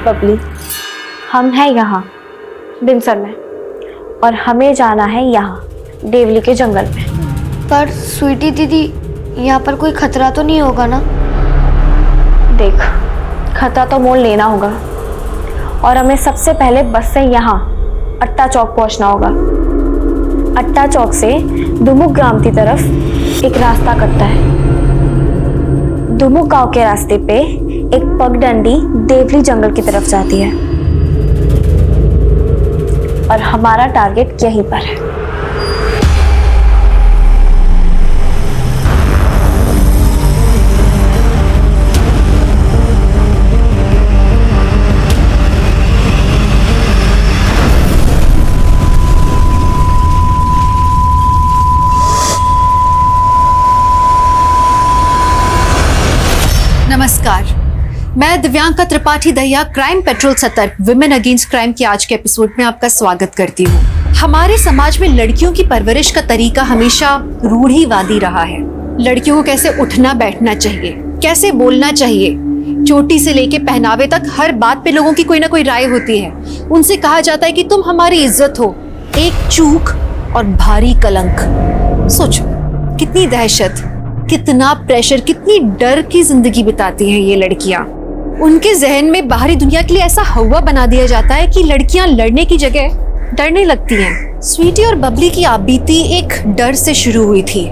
बबली, हम हैं यहाँ बिनसर में और हमें जाना है यहाँ देवली के जंगल में। पर स्वीटी दीदी, यहाँ पर कोई खतरा तो नहीं होगा ना? देख, खतरा तो मोल लेना होगा और हमें सबसे पहले बस से यहाँ अट्टा चौक पहुँचना होगा। अट्टा चौक से दुमुक ग्राम की तरफ एक रास्ता कटता है। दुमुक गांव के रास्ते पे एक पगडंडी देवली जंगल की तरफ जाती है और हमारा टारगेट यहीं पर है। नमस्कार, मैं दिव्यांका त्रिपाठी दहिया क्राइम पेट्रोल सतर्क विमेन अगेंस्ट क्राइम के आज के एपिसोड में आपका स्वागत करती हूँ। हमारे समाज में लड़कियों की परवरिश का तरीका हमेशा रूढ़िवादी रहा है। लड़कियों को कैसे उठना बैठना चाहिए, कैसे बोलना चाहिए, चोटी से लेके पहनावे तक हर बात पे लोगों की कोई ना कोई राय होती है। उनसे कहा जाता है कि तुम हमारी इज्जत हो। एक चूक और भारी कलंक। सोचो कितनी दहशत, कितना प्रेशर, कितनी डर की जिंदगी बिताती हैं ये लड़कियां। उनके जहन में बाहरी दुनिया के लिए ऐसा हवा बना दिया जाता है कि लड़कियां लड़ने की जगह डरने लगती हैं। स्वीटी और बबली की आपबीती एक डर से शुरू हुई थी,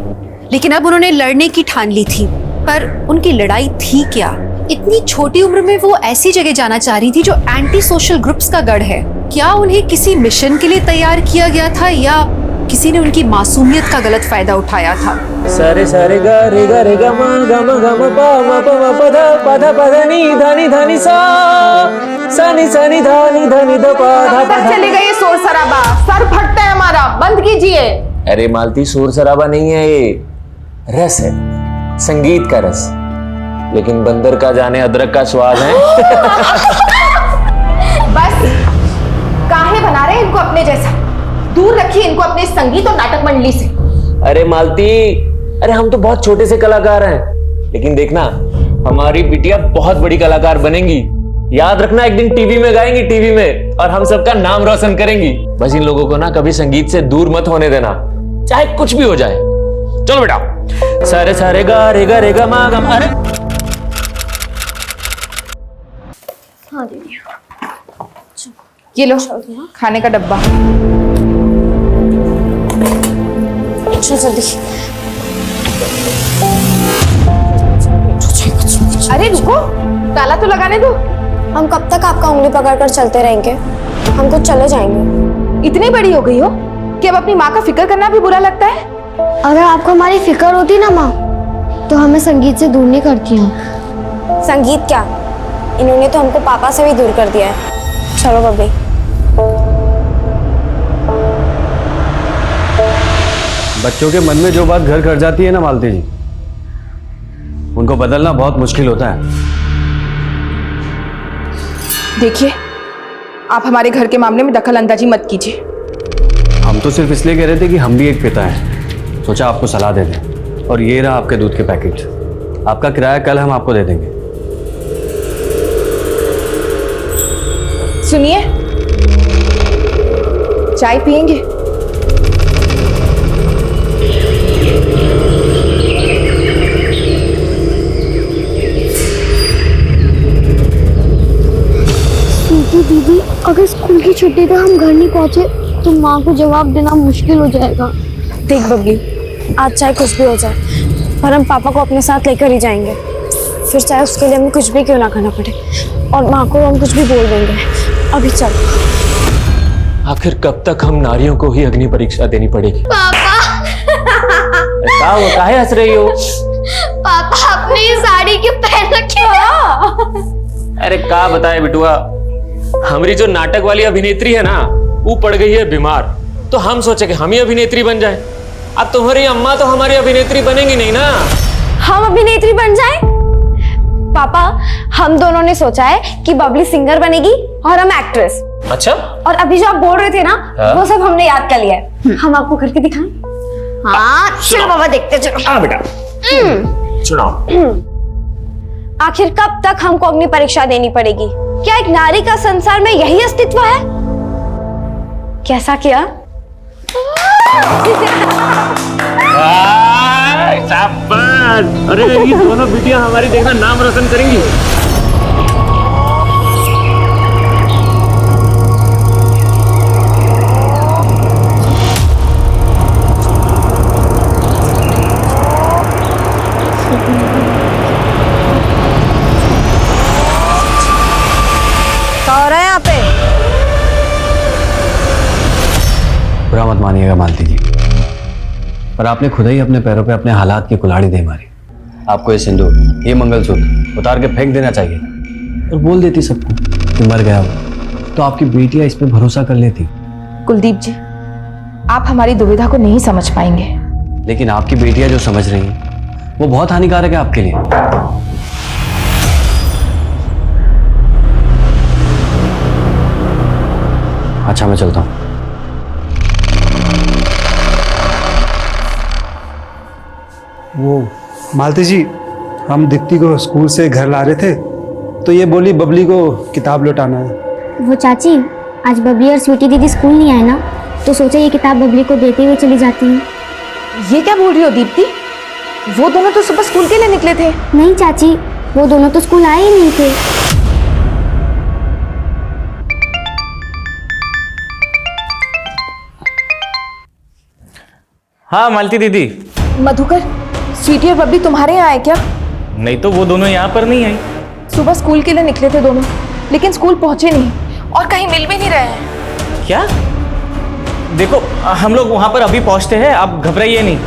लेकिन अब उन्होंने लड़ने की ठान ली थी। पर उनकी लड़ाई थी क्या? इतनी छोटी उम्र में वो ऐसी जगह जाना चाह रही थी जो एंटी सोशल ग्रुप्स का गढ़ है। क्या उन्हें किसी मिशन के लिए तैयार किया गया था या किसी ने उनकी मासूमियत का गलत फायदा उठाया था? सारे सारे गा रे गा मा गा मा पा मा प मा प धा पा नी धा नी सा नी धा नी द पा धा पा। चलेगा ये शोर शराबा, सर फटता है हमारा, बंद कीजिए। अरे मालती, शोर शराबा नहीं है, ये रस है, संगीत का रस। लेकिन बंदर का जाने अदरक का स्वाद है। बस काहे बना रहे हैं इनको अपने जैसा? दूर रखिए इनको अपने संगीत और नाटक मंडली से। अरे मालती, अरे हम तो बहुत छोटे से कलाकार हैं, लेकिन देखना हमारी बिटिया बहुत बड़ी कलाकार बनेंगी। याद रखना, एक दिन टीवी में गाएंगी, टीवी में, और हम सबका नाम रोशन करेंगी। बस इन लोगों को ना कभी संगीत से दूर मत होने देना, चाहे कुछ भी हो जाए। चलो बेटा, सारे सारे गा रे गा मा गा। अरे हाँ दीदी, ये लो खाने का डब्बा। चल जल्दी। अरे रुको, ताला तो लगाने दो। हम कब तक आपका उंगली पकड़कर चलते रहेंगे? हम कुछ चले जाएंगे। इतनी बड़ी हो गई हो कि अब अपनी माँ का फिक्र करना भी बुरा लगता है। अगर आपको हमारी फिक्र होती ना माँ, तो हमें संगीत से दूर नहीं करती हैं। संगीत क्या, इन्होंने तो हमको पापा से भी दूर कर दिया है। चलो बबली। बच्चों के मन में जो बात घर कर जाती है ना मालती जी, उनको बदलना बहुत मुश्किल होता है। देखिए, आप हमारे घर के मामले में दखल अंदाजी मत कीजिए। हम तो सिर्फ इसलिए कह रहे थे कि हम भी एक पिता हैं, सोचा आपको सलाह दे दें। और ये रहा आपके दूध के पैकेट, आपका किराया कल हम आपको दे देंगे। सुनिए, चाय पियेंगे? दीदी, अगर स्कूल की छुट्टी तक हम घर नहीं पहुंचे तो माँ को जवाब देना मुश्किल हो जाएगा। देख बबली, आज चाहे कुछ भी हो जाए, पर हम पापा को अपने साथ लेकर ही जाएंगे। फिर चाहे उसके लिए हमें कुछ भी क्यों ना करना पड़े, और माँ को हम कुछ भी बोल देंगे। अभी चल। आखिर कब तक हम नारियों को ही अग्नि परीक्षा देनी पड़ेगी? पापा काहे हंस रही हो? पापा, आपने ये साड़ी क्यों पहन रखी है? अरे का बताए बिटुआ, हमारी जो नाटक वाली अभिनेत्री है ना, वो पड़ गई है बीमार, तो हम सोचे कि हम ही अभिनेत्री बन जाए। अब तुम्हारी अम्मा तो हमारी अभिनेत्री बनेंगी नहीं ना। हम अभिनेत्री बन जाएं? पापा, हम दोनों ने सोचा है कि बबली सिंगर बनेगी और हम एक्ट्रेस। अच्छा, और अभी जो आप बोल रहे थे ना, हाँ? वो सब हमने याद कर लिया है। हम आपको करके दिखाएं? हाँ चलो बाबा, देखते चलो। हाँ बेटा, सुनाओ। आखिर कब तक हमको अग्नि परीक्षा देनी पड़ेगी? क्या एक नारी का संसार में यही अस्तित्व है? कैसा किया? शाबाश! अरे ये दोनों बिटिया हमारी देखना नाम रोशन करेंगी। क्या हो रहा है यहाँ पे? बुरा मत मानिएगा मालती जी, पर आपने खुद ही अपने पैरों पे अपने हालात की कुल्हाड़ी दे मारी। आपको ये सिंदूर, ये मंगलसूत्र उतार के फेंक देना चाहिए और बोल देती सबको कि मर गया वो, तो आपकी बेटियां इस पे भरोसा कर लेती। कुलदीप जी, आप हमारी दुविधा को नहीं समझ पाएंगे। लेकिन आपकी बेटियां जो समझ रही हैं वो बहुत हानिकारक है आपके लिए। अच्छा मैं चलता हूँ। वो मालती जी, हम दीप्ति को स्कूल से घर ला रहे थे तो ये बोली बबली को किताब लौटाना है। वो चाची, आज बबली और स्वीटी दीदी स्कूल नहीं आए ना, तो सोचा ये किताब बबली को देते हुए चली जाती हूँ। ये क्या बोल रही हो दीप्ति? वो दोनों तो सुबह स्कूल के लिए निकले थे। नहीं चाची, वो दोनों तो स्कूल आए ही नहीं थे। हाँ मालती दीदी। मधुकर, स्वीटी और बब्बी तुम्हारे यहाँ आए क्या? नहीं तो वो दोनों यहाँ पर नहीं आई। सुबह स्कूल के लिए निकले थे दोनों, लेकिन स्कूल पहुंचे नहीं और कहीं मिल भी नहीं रहे हैं। क्या? देखो हम लोग वहां पर अभी पहुंचते हैं, आप घबराइए नहीं।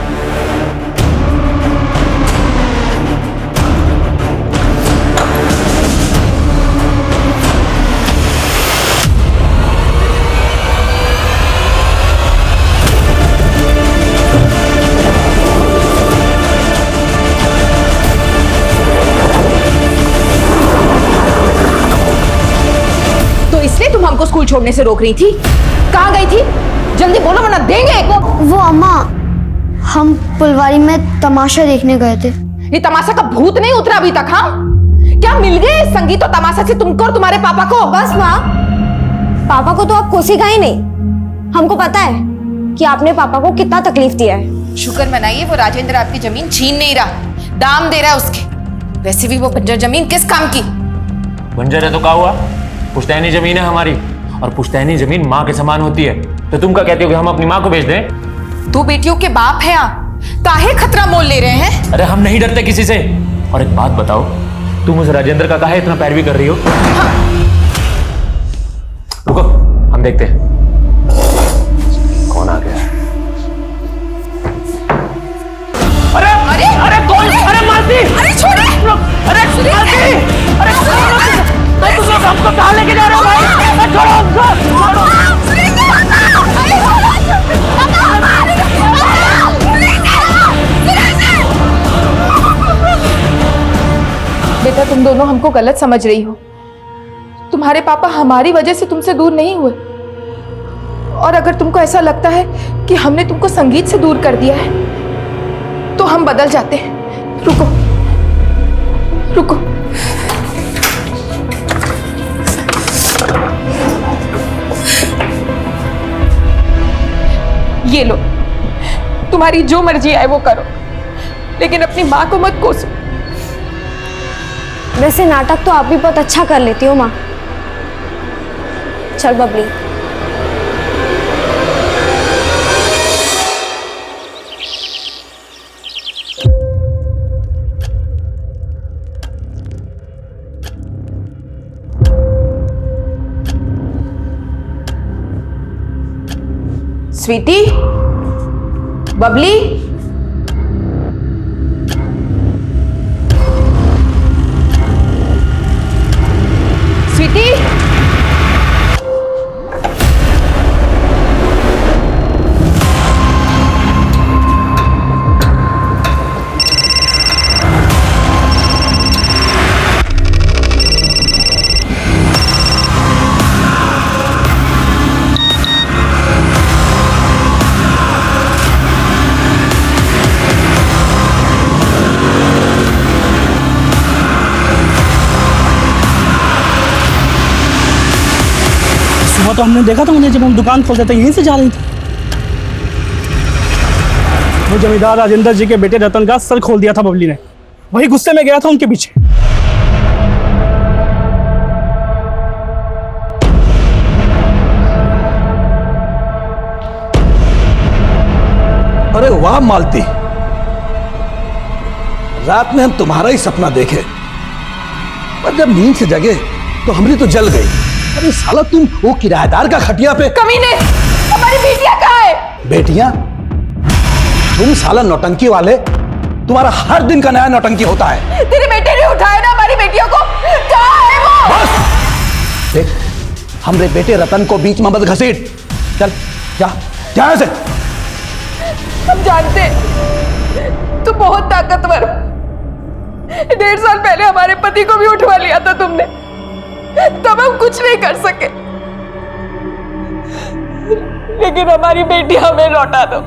तो इसलिए तुम हमको स्कूल छोड़ने से रोक रही थी? कहाँ गई थी? जल्दी बोलो वरना देंगे। वो अम्मा, हम फुलवारी में तमाशा देखने गए थे। ये तमाशा का भूत नहीं उतरा अभी तक? हाँ, क्या मिल गए संगीत और तमाशा से तुमको और तुम्हारे पापा को? बस माँ, पापा को तो आप कोसिका ही नहीं। हमको पता है कि आपने पापा को कितना तकलीफ दिया है। शुक्र मनाइए वो राजेंद्र आपकी जमीन छीन नहीं रहा, दाम दे रहा है उसके। वैसे भी वो बंजर जमीन किस काम की? बंजर है तो क्या हुआ? पुश्तैनी जमीन है हमारी, और पुश्तैनी जमीन माँ के समान होती है। तो तुम क्या कहते हो कि हम अपनी माँ को बेच दें? दो बेटियों के बाप हैं आप, काहे खतरा मोल ले रहे हैं? अरे हम नहीं डरते किसी से। और एक बात बताओ, तुम उस राजेंद्र का काहे इतना पैरवी कर रही हो? रुको, हम देखते हैं कौन आ गया। अरे अरे अरे कौन? अरे मालती! अरे छोड़े! अरे मालती! अरे तुम लोग हमको कहाँ लेके जा रहे हो भाई? छोड़ो हमको! बेटा, तुम दोनों हमको गलत समझ रही हो। तुम्हारे पापा हमारी वजह से तुमसे दूर नहीं हुए। और अगर तुमको ऐसा लगता है कि हमने तुमको संगीत से दूर कर दिया है तो हम बदल जाते हैं। रुको रुको, ये लो, तुम्हारी जो मर्जी आए वो करो, लेकिन अपनी माँ को मत कोसो। वैसे नाटक तो आप भी बहुत अच्छा कर लेती हो माँ। चल बबली। स्वीटी, बबली, स्वीटी, तो हमने देखा था उन्हें जब हम दुकान खोलते थे, यहीं से जा रही थी। वो जमींदार राजेंद्र जी के बेटे रतन का सर खोल दिया था बबली ने, वही गुस्से में गया था उनके पीछे। अरे वाह मालती, रात में हम तुम्हारा ही सपना देखे, पर जब नींद से जगे तो हमारी तो जल गई। अरे साला तुम वो किराएदार का खटिया पे। कमीने, हमारी बेटियां कहाँ है? बेटियां? तुम साला नौटंकी वाले, तुम्हारा हर दिन का नया नौटंकी होता है। तेरे बेटे ने उठाया ना हमारी बेटियों को, कहाँ है वो? बस देख, हमरे बेटे रतन को बीच में मत घसीट। चल जा, जा से। हम जानते तू बहुत ताकतवर हो। 1.5 साल पहले हमारे पति को भी उठवा लिया था तुमने, तब हम कुछ नहीं कर सके, लेकिन हमारी बेटी हमें लौटा दो।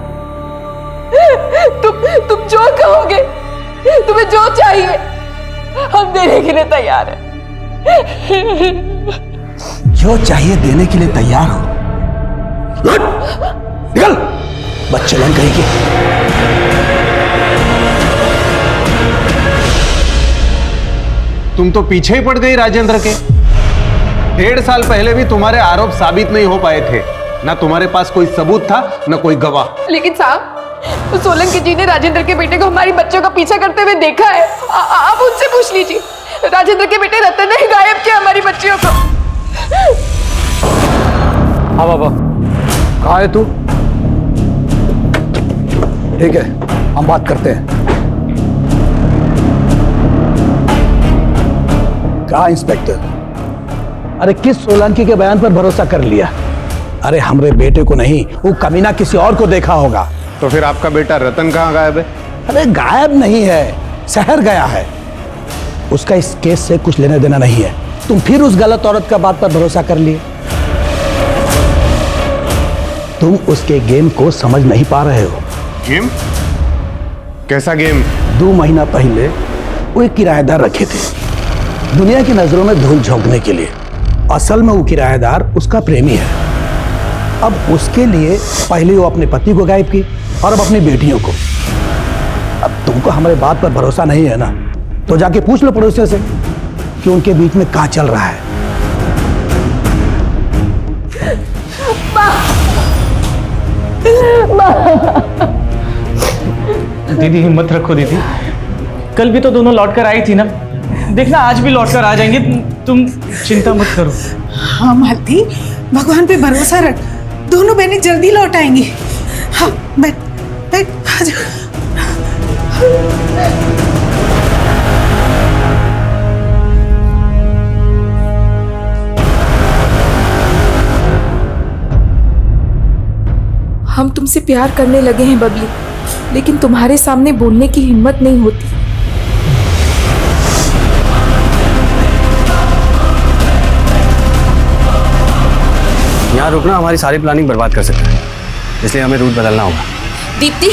तुम जो कहोगे, तुम्हें जो चाहिए हम देने के लिए तैयार हैं। जो चाहिए देने के लिए तैयार हो। लौट, निकल, बच्चे लग गई की। तुम तो पीछे ही पड़ गई राजेंद्र के। 1.5 साल पहले भी तुम्हारे आरोप साबित नहीं हो पाए थे, ना तुम्हारे पास कोई सबूत था, ना कोई गवाह। लेकिन साहब, सोलंकी जी ने राजेंद्र के बेटे को हमारी बच्चों का पीछा करते हुए देखा है। आप उनसे पूछ लीजिए, राजेंद्र के बेटे रतन ने गायब किया हमारी बच्चियों को। हाँ बाबा, कहाँ है तू? ठीक है, हम बात करते हैं। कहा इंस्पेक्टर? अरे किस सोलंकी के बयान पर भरोसा कर लिया? अरे हमरे बेटे को नहीं, वो कमीना किसी और को देखा होगा। तो फिर आपका बेटा रतन कहाँ गायब है? अरे गायब नहीं है, शहर गया है। उसका इस केस से कुछ लेना देना नहीं है। तुम फिर उस गलत औरत का बात पर भरोसा कर लिए। तुम उसके गेम को समझ नहीं पा रहे हो। गेम? कैसा गेम? 2 महीना पहले वो एक किराएदार रखे थे, दुनिया की नजरों में धूल झोंकने के लिए। असल में वो किराएदार उसका प्रेमी है। अब उसके लिए पहले वो अपने पति को गायब की और अब अपनी बेटियों को। अब तुमको हमारे बात पर भरोसा नहीं है ना, तो जाके पूछ लो पड़ोसियों से कि उनके बीच में क्या चल रहा है। दीदी हिम्मत रखो दीदी, कल भी तो दोनों लौट कर आई थी ना, देखना आज भी लौट कर आ जाएंगे। तुम चिंता मत करो। हाँ मालती, भगवान पे भरोसा रख, दोनों बहनें जल्दी लौट आएंगी। हाँ बैठ बैठ, आ जा। हम तुमसे प्यार करने लगे हैं बबली, लेकिन तुम्हारे सामने बोलने की हिम्मत नहीं होती। यहाँ रुकना हमारी सारी प्लानिंग बर्बाद कर सकता है, इसलिए हमें रूट बदलना होगा। दीप्ति,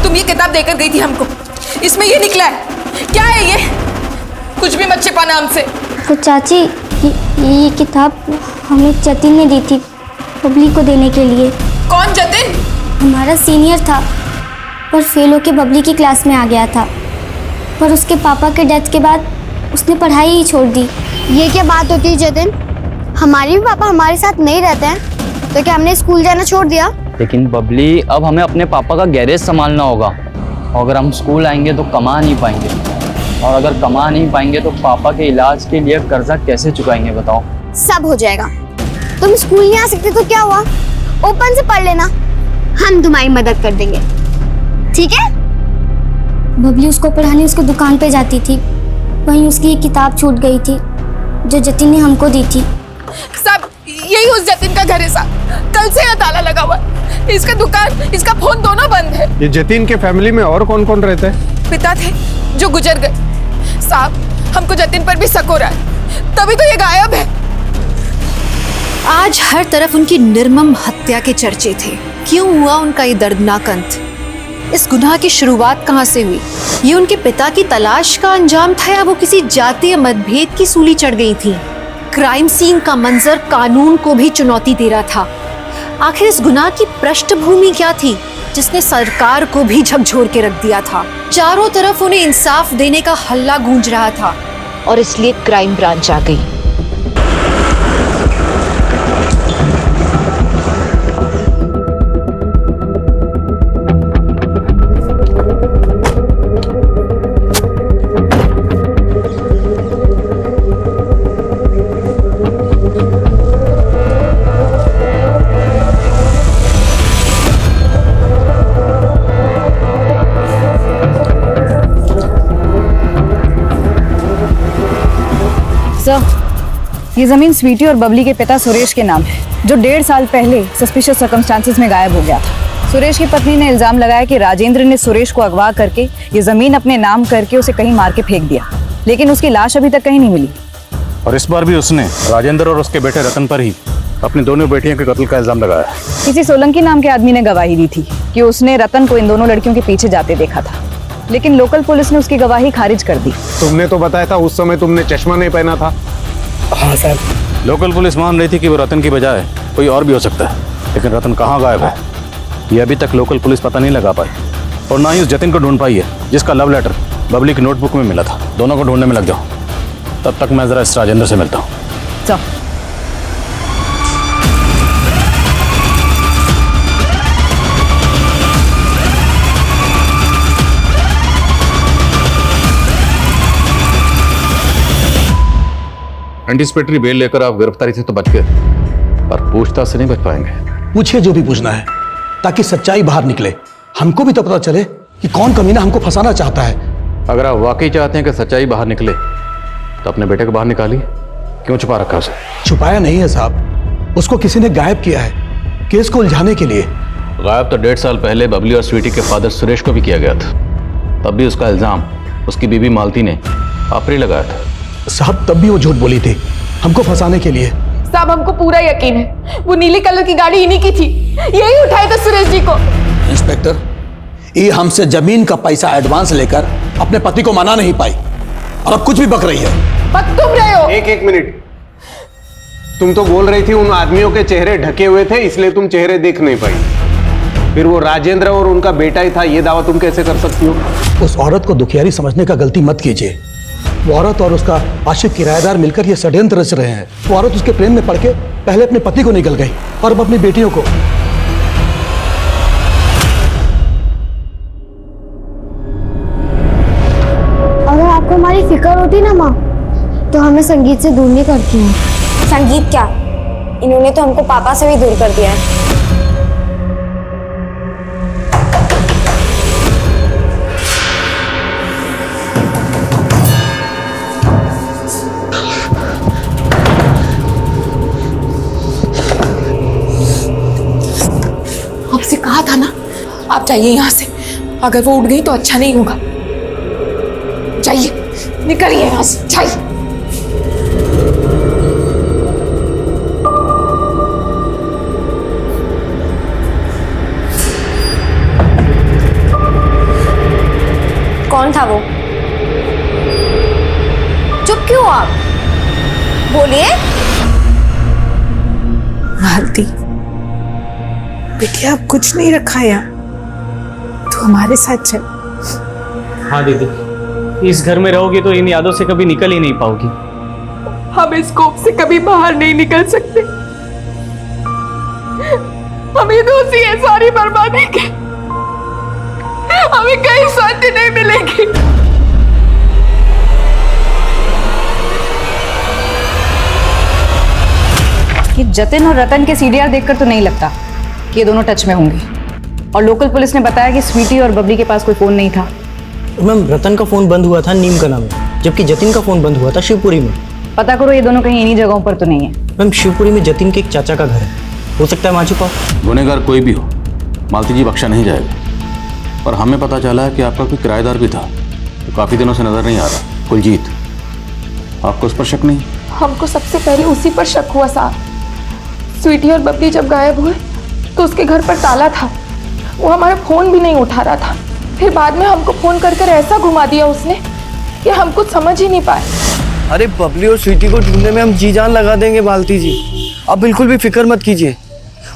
तुम ये किताब देकर गई थी हमको, इसमें ये निकला है। क्या है ये? कुछ भी मत छिपाना हमसे। तो चाची, ये किताब हमें जतिन ने दी थी बबली को देने के लिए। कौन जतिन? हमारा सीनियर था, पर फेल होके बबली की क्लास में आ गया था, पर उसके पापा के डेथ के बाद उसने पढ़ाई ही छोड़ दी। ये क्या बात होती है जतिन? हमारे भी पापा हमारे साथ नहीं रहते हैं, तो क्या हमने स्कूल जाना छोड़ दिया? लेकिन बबली, अब हमें अपने पापा का गैरेज संभालना होगा, और अगर हम स्कूल आएंगे तो कमा नहीं पाएंगे, और अगर कमा नहीं पाएंगे तो पापा के इलाज के लिए कर्जा कैसे चुकाएंगे बताओ? सब हो जाएगा। तुम स्कूल नहीं आ सकते तो क्या हुआ, ओपन से पढ़ लेना, हम तुम्हारी मदद कर देंगे, ठीक है? बबली उसको पढ़ाने उसको दुकान पे जाती थी, वहीं उसकी एक किताब छूट गई थी जो जतिन ने हमको दी थी। सब यही उस जतिन का घर है साहब, कल से यहाँ ताला लगा हुआ है। इसका दुकान, इसका फोन दोनों बंद है। ये जतिन के फैमिली में और कौन कौन रहता है? पिता थे जो गुजर गए। साहब, हमको जतिन पर भी शक हो रहा है, तभी तो ये गायब है। आज हर तरफ उनकी निर्मम हत्या के चर्चे थे। क्यों हुआ उनका ये दर्दनाक अंत? इस गुनाह की शुरुआत कहाँ से हुई? ये उनके पिता की तलाश का अंजाम था, या वो किसी जातीय मतभेद की सूली चढ़ गई थी? क्राइम सीन का मंजर कानून को भी चुनौती दे रहा था। आखिर इस गुनाह की पृष्ठभूमि क्या थी जिसने सरकार को भी झकझोर के रख दिया था? चारों तरफ उन्हें इंसाफ देने का हल्ला गूंज रहा था और इसलिए क्राइम ब्रांच आ गई। ये जमीन स्वीटी और बबली के पिता सुरेश के नाम है, जो 1.5 साल पहले सस्पिशियस सर्कमस्टांसेस में गायब हो गया था। सुरेश की पत्नी ने इल्जाम लगाया कि राजेंद्र ने सुरेश को अगवा करके ये जमीन अपने नाम करके उसे कहीं मार के फेंक दिया, लेकिन उसकी लाश अभी तक कहीं नहीं मिली। और इस बार भी उसने राजेंद्र और उसके बेटे रतन पर ही अपनी दोनों बेटियों के कत्ल का इल्जाम लगाया। किसी सोलंकी नाम के आदमी ने गवाही दी थी कि उसने रतन को इन दोनों लड़कियों के पीछे जाते देखा था, लेकिन लोकल पुलिस ने उसकी गवाही खारिज कर दी। तुमने तो बताया था उस समय तुमने चश्मा नहीं पहना था। हाँ सर। लोकल पुलिस मान रही थी कि वो रतन की बजाय कोई और भी हो सकता है, लेकिन रतन कहाँ गायब है ये अभी तक लोकल पुलिस पता नहीं लगा पाई, और ना ही उस जतिन को ढूंढ पाई है जिसका लव लेटर बबली की नोटबुक में मिला था। दोनों को ढूंढने में लग जाओ, तब तक मैं जरा इस राजेंद्र से मिलता हूँ। एंटीसिपेटरी बेल लेकर आप गिरफ्तारी से तो बच गए, पर पूछताछ से नहीं बच पाएंगे। पूछिए जो भी पूछना है, ताकि सच्चाई बाहर निकले। हमको भी तो पता चले कि कौन कमीना हमको फंसाना चाहता है। अगर आप वाकई चाहते हैं कि सच्चाई बाहर निकले तो अपने बेटे को बाहर निकालिए। क्यों छुपा रखा उसे? छुपाया नहीं है साहब, उसको किसी ने गायब किया है केस को उलझाने के लिए। गायब तो 1.5 साल पहले बबली और स्वीटी के फादर सुरेश को भी किया गया था। तब भी उसका इल्जाम उसकी बीबी मालती ने आप पर ही लगाया था। साहब तब भी वो झूठ बोली थी हमको फंसाने के लिए। साहब हमको पूरा यकीन है वो नीली कलर की गाड़ी इन्हीं की थी, यही उठाया था सुरेश जी को। इंस्पेक्टर, ये हमसे जमीन का पैसा एडवांस लेकर अपने पति को मना नहीं पाई और अब कुछ भी बक रही है। बक तुम रहे हो। एक मिनट, तुम तो बोल रही थी उन आदमियों के चेहरे ढके हुए थे इसलिए तुम चेहरे देख नहीं पाई। फिर वो राजेंद्र और उनका बेटा ही था, ये दावा तुम कैसे कर सकती हो? उस औरत को दुखियारी समझने का गलती मत कीजिए। वो औरत और उसका आशिक किराएदार मिलकर ये षड्यंत्र रच रहे हैं। वो औरत उसके प्रेम में पड़ के पहले अपने पति को निकल गई और अब अपनी बेटियों को। अगर आपको हमारी फिक्र होती ना माँ, तो हमें संगीत से दूर नहीं करती हूँ। संगीत क्या, इन्होंने तो हमको पापा से भी दूर कर दिया है। आपसे कहा था ना, आप जाइए यहाँ से। अगर वो उठ गई तो अच्छा नहीं होगा। जाइए, निकलिए यहाँ से, जाइए। कौन था वो? चुप क्यों आप? बोलिए। मालती, बिटिया अब कुछ नहीं रखा यहाँ, तो हमारे साथ चल। हाँ दीदी, इस घर में रहोगी तो इन यादों से कभी निकल ही नहीं पाओगी। हम इस कोप से कभी बाहर नहीं निकल सकते। हमें दोषी है सारी बर्बादी के। हमें कहीं शांति नहीं मिलेगी। कि जतिन और रतन के सीडीआर देखकर तो नहीं लगता कि ये दोनों टच में होंगे। और लोकल पुलिस ने बताया कि स्वीटी और बबली के पास कोई फोन नहीं था। मैम, रतन का फोन बंद हुआ था नीमकना में, जबकि जतिन का फोन बंद हुआ था शिवपुरी में। पता करो ये दोनों कहीं इन्हीं जगहों पर तो नहीं है। मैम, शिवपुरी में जतिन के एक चाचा का घर है, हो सकता है वहाँ छुपा। गुनहगार कोई भी हो, मालती जी बख्शा नहीं जाएगा। पर हमें पता चला है कि आपका कोई किराएदार भी था, तो काफी दिनों से नजर नहीं आ रहा, कुलजीत। आपको उस पर शक नहीं? हमको सबसे पहले उसी पर शक हुआ साहब। स्वीटी और बबली जब गायब हुए तो उसके घर पर ताला था, वो हमारा फोन भी नहीं उठा रहा था। फिर बाद में हमको फोन कर कर ऐसा घुमा दिया उसने कि हम कुछ समझ ही नहीं पाए। अरे बबली और स्वीटी को ढूंढने में हम जी जान लगा देंगे मालती जी, आप बिल्कुल भी फिक्र मत कीजिए।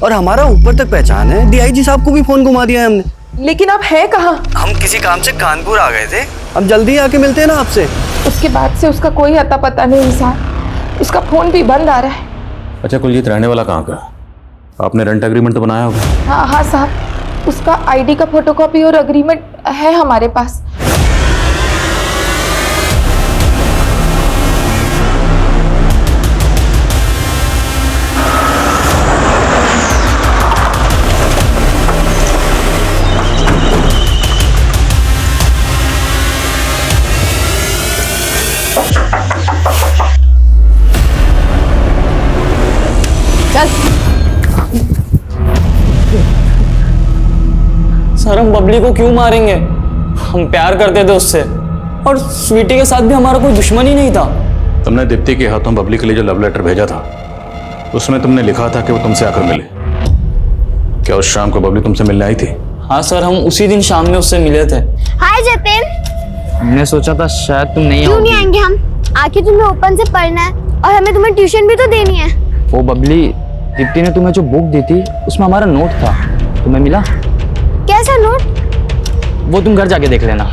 और हमारा ऊपर तक पहचान है, डीआईजी साहब को भी फोन घुमा दिया है हमने। लेकिन आप है कहाँ? हम किसी काम से कानपुर आ गए थे, हम जल्दी आके मिलते हैं ना आपसे। उसके बाद से उसका कोई अता पता नहीं इंसान, उसका फोन भी बंद आ रहा है। अच्छा कुलजीत रहने वाला कहाँ का? आपने रेंट एग्रीमेंट तो बनाया होगा? हाँ हाँ साहब, उसका आईडी का फोटोकॉपी और एग्रीमेंट है हमारे पास। सर हम बबली को क्यों मारेंगे? हम प्यार करते थे उससे, और स्वीटी के साथ भी हमारा कोई दुश्मन ही नहीं था। तुमने दीप्ति के हाथों बबली के लिए जो लव लेटर भेजा था, उसमें तुमने लिखा था कि वो तुमसे आकर मिले। क्या उस शाम को बबली तुमसे मिलने आई थी? हाँ सर, हम उसी दिन शाम में उससे मिले थे। हाय जतिन। हमने सोचा था शायद तुम नहीं क्यों आओगी। नहीं आएंगे हम? आखिर तुम्हें ओपन से पढ़ना है और हमें तुम्हें ट्यूशन भी तो देनी है। वो बबली, दीप्ति ने तुम्हें जो बुक दी थी उसमें हमारा नोट था, तुम्हें मिला? कैसा नोट? वो तुम घर जाके देख लेना।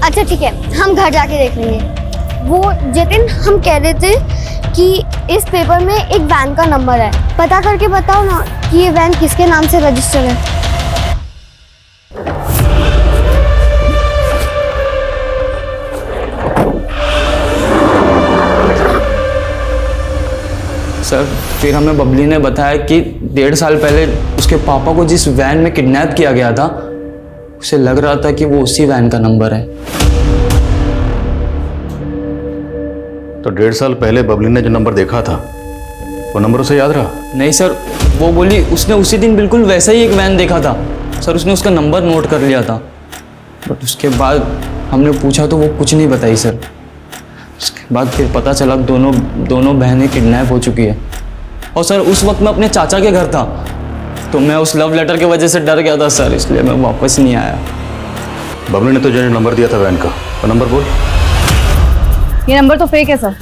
अच्छा ठीक है, हम घर जाके देख लेंगे। वो जतिन, हम कह रहे थे कि इस पेपर में एक वैन का नंबर है, पता करके बताओ ना कि ये वैन किसके नाम से रजिस्टर है। सर फिर हमें बबली ने बताया कि 1.5 साल पहले उसके पापा को जिस वैन में किडनैप किया गया था, उसे लग रहा था कि वो उसी वैन का नंबर है। तो 1.5 साल पहले बबली ने जो नंबर देखा था, वो नंबर उसे याद रहा? नहीं सर, वो बोली उसने उसी दिन बिल्कुल वैसा ही एक वैन देखा था। सर उसने उसका नंबर नोट कर लिया था, बट उसके बाद हमने पूछा तो वो कुछ नहीं बताई सर। उसके बाद फिर पता चला दोनों बहनें किडनैप हो चुकी है। और सर उस वक्त मैं अपने चाचा के घर था, तो मैं उस लव लेटर की वजह से डर गया था सर, इसलिए मैं वापस नहीं आया। बबली ने तो जो नंबर दिया था वैन का, वो नंबर बोल। ये नंबर तो फेक है सर,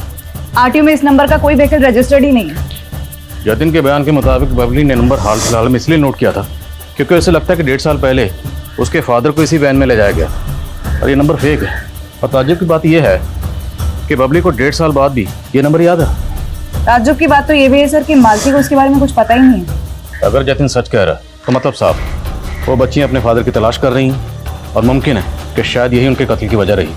आरटीओ में इस नंबर का कोई व्हीकल रजिस्टर्ड ही नहीं है। जतिन के बयान के मुताबिक बबली ने नंबर हाल फिलहाल में इसलिए नोट किया था क्योंकि उसे लगता है कि 1.5 साल पहले उसके फादर को इसी वैन में ले जाया गया, और ये नंबर फेक है। और ताज्जुब की बात यह है कि बबली को 1.5 साल बाद भी ये नंबर याद है। ताज्जुब की बात तो ये भी है सर कि मालती को उसके बारे में कुछ पता ही नहीं है। अगर जतिन सच कह रहा है तो मतलब साफ वो बच्चियां अपने फादर की तलाश कर रही हैं, और मुमकिन है कि शायद यही उनके कत्ल की वजह रही।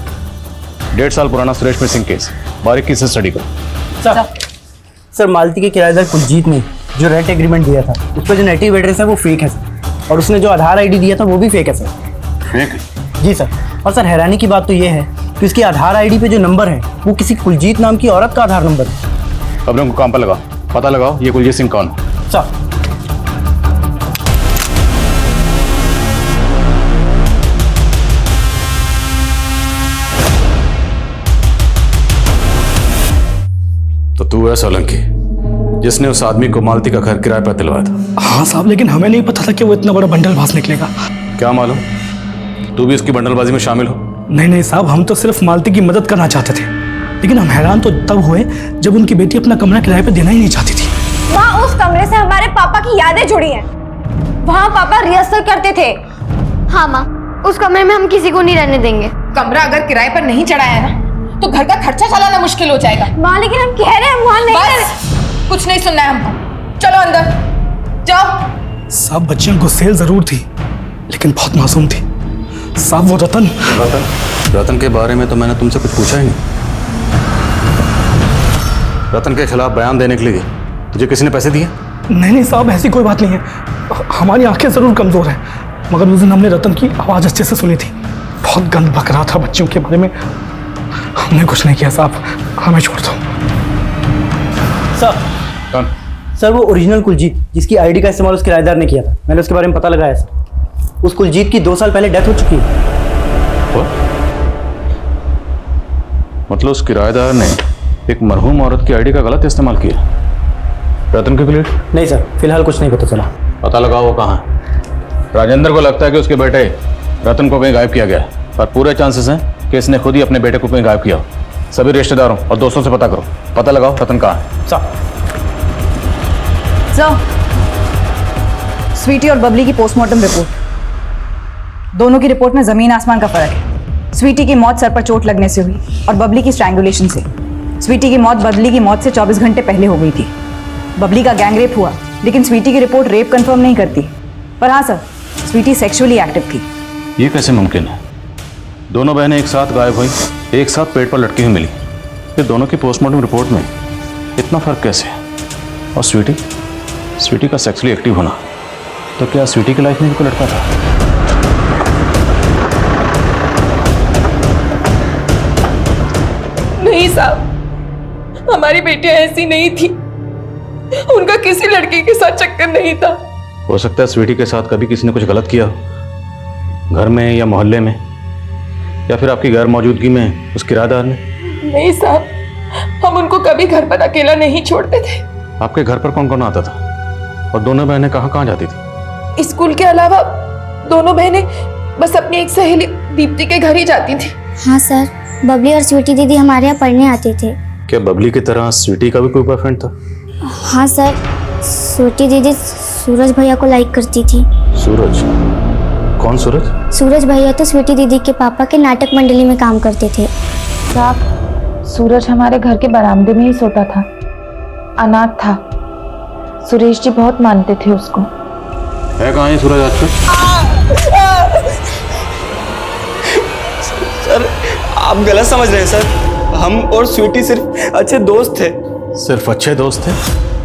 1.5 साल पुराना सुरेश मिसिंग केस बारीकी से स्टडी करो। सर मालती के किराएदार कुलजीत ने जो रेंट एग्रीमेंट दिया था, उस पर जो नेटिव एड्रेस है वो फेक है सर, और उसने जो आधार आईडी दिया था वो भी फेक है सर। फेक? जी सर। और सर हैरानी की बात तो ये है कि उसकी आधार आईडी पे जो नंबर है वो किसी कुलजीत नाम की औरत का आधार नंबर है। अब लोगों को काम पर लगाओ, पता लगाओ ये कुलजीत सिंह कौन है। सर तो तू है सोलंकी जिसने उस आदमी को मालती का घर किराए पर दिलवाया था? हाँ साहब, लेकिन हमें नहीं पता था कि वो इतना बड़ा बंडलबाज निकलेगा। क्या मालूम तू भी उसकी बंडलबाजी में शामिल हो? नहीं नहीं साहब, हम तो सिर्फ मालती की मदद करना चाहते थे, लेकिन हम हैरान तो तब हुए जब उनकी बेटी अपना कमरा किराए पे देना ही नहीं चाहती थी। वहाँ उस कमरे से हमारे पापा की यादें जुड़ी हैं। वहाँ पापा रिहर्सल करते थे। हाँ माँ, उस कमरे में हम किसी को नहीं रहने देंगे। कमरा अगर किराए पर नहीं चढ़ाया ना तो घर का खर्चा चलाना मुश्किल हो जाएगा। माँ लेकिन हम कह रहे हैं वहाँ नहीं बस कुछ नहीं सुनना है हमको, चलो अंदर जाओ। साहब बच्चियां गुस्सेल जरूर थी, लेकिन बहुत मासूम थी। साहब वो रतन के बारे में तो मैंने तुमसे कुछ पूछा ही नहीं। रतन के खिलाफ बयान देने के लिए तुझे किसी ने पैसे दिए? नहीं नहीं साहब, ऐसी कोई बात नहीं है। हमारी आंखें जरूर कमजोर हैं, मगर उस दिन हमने रतन की आवाज़ अच्छे से सुनी थी। बहुत गंद बक रहा था बच्चियों के बारे में। हमने कुछ नहीं किया साहब, हमें छोड़ दो। सर कौन? सर वो ओरिजिनल कुलजीत जिसकी आईडी का इस्तेमाल उस किराएदार ने किया था, मैंने उसके बारे में पता लगाया सर। उस कुलजीत की 2 साल पहले डेथ हो चुकी है। मतलब उस किराएदार ने एक मरहूम औरत की आईडी का गलत इस्तेमाल किया रतन के लिए? नहीं सर, फिलहाल कुछ नहीं पता चला। पता लगाओ वो कहाँ है। राजेंद्र को लगता है कि उसके बेटे रतन को कहीं गायब किया गया है, पर पूरे चांसेस हैं कि इसने खुद ही अपने बेटे को कहीं गायब किया। सभी रिश्तेदारों और दोस्तों से पता करो, पता लगाओ रतन कहाँ है। सर, स्वीटी और बबली की पोस्टमार्टम रिपोर्ट, दोनों की रिपोर्ट में जमीन आसमान का फर्क है। स्वीटी की मौत सर पर चोट लगने से हुई और बबली की स्ट्रैंगुलेशन से। स्वीटी की मौत बबली की मौत से 24 घंटे पहले हो गई थी। बबली का गैंग रेप हुआ, लेकिन स्वीटी की रिपोर्ट रेप कंफर्म नहीं करती। पर हाँ सर, स्वीटी सेक्सुअली एक्टिव थी। ये कैसे मुमकिन है? दोनों बहनें एक साथ गायब हुई, एक साथ पेट पर लटकी हुई मिली, फिर दोनों की पोस्टमार्टम रिपोर्ट में इतना फर्क कैसे? और स्वीटी का सेक्सुअली एक्टिव होना, तो क्या स्वीटी की लाइफ में भी कोई लड़का था? नहीं साहब, हमारी बेटियां ऐसी नहीं थी। उनका किसी लड़के के साथ चक्कर नहीं था। हो सकता है स्वीटी के साथ कभी किसी ने कुछ गलत किया हो, घर में या मोहल्ले में, या फिर आपकी गैर मौजूदगी में उस किराएदार ने। नहीं साहब, हम उनको कभी घर पर अकेला नहीं छोड़ते थे। आपके घर पर कौन कौन आता था और दोनों बहनें कहाँ कहाँ जाती थी? स्कूल के अलावा दोनों बहनें बस अपनी एक सहेली दीप्ति के घर ही जाती थी। हाँ सर, बबली और स्वीटी दीदी हमारे यहाँ पढ़ने आते थे। क्या बबली की तरह स्वीटी का भी कोई बॉयफ्रेंड था? हाँ सर, स्वीटी दीदी सूरज भैया को लाइक करती थी। सूरज? कौन सूरज? सूरज भैया तो स्वीटी दीदी के पापा के नाटक मंडली में काम करते थे। साहब, सूरज हमारे घर के बरामदे में ही सोता था, अनाथ था। सुरेश जी बहुत मानते थे उसको। है कहाँ है सूरज आजकल? सर, आप गलत समझ रहे हैं सर। हम और स्वीटी सिर्फ अच्छे दोस्त थे। सिर्फ अच्छे दोस्त थे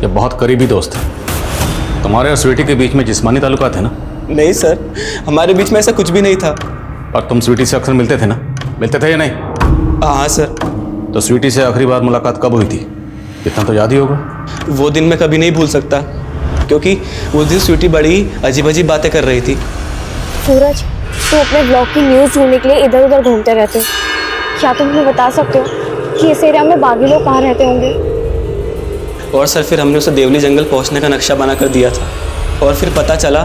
या बहुत करीबी दोस्त थे? तुम्हारे और स्वीटी के बीच में जिस्मानी ताल्लुकात है ना? नहीं सर, हमारे बीच में ऐसा कुछ भी नहीं था। और तुम स्वीटी से अक्सर मिलते थे ना? मिलते थे या नहीं? हाँ सर। तो स्वीटी से आखिरी बार मुलाकात कब हुई थी? इतना तो याद ही होगा। वो दिन मैं कभी नहीं भूल सकता, क्योंकि उस दिन स्वीटी बड़ी अजीब अजीब बातें कर रही थी। सूरज, तुम अपने ब्लॉग की न्यूज़ ढूंढने के लिए इधर उधर घूमते रहते हो। क्या तुम हमें बता सकते हो कि इस एरिया में बागी लोग कहाँ रहते होंगे? और सर, फिर हमने उसे देवली जंगल पहुंचने का नक्शा बना कर दिया था, और फिर पता चला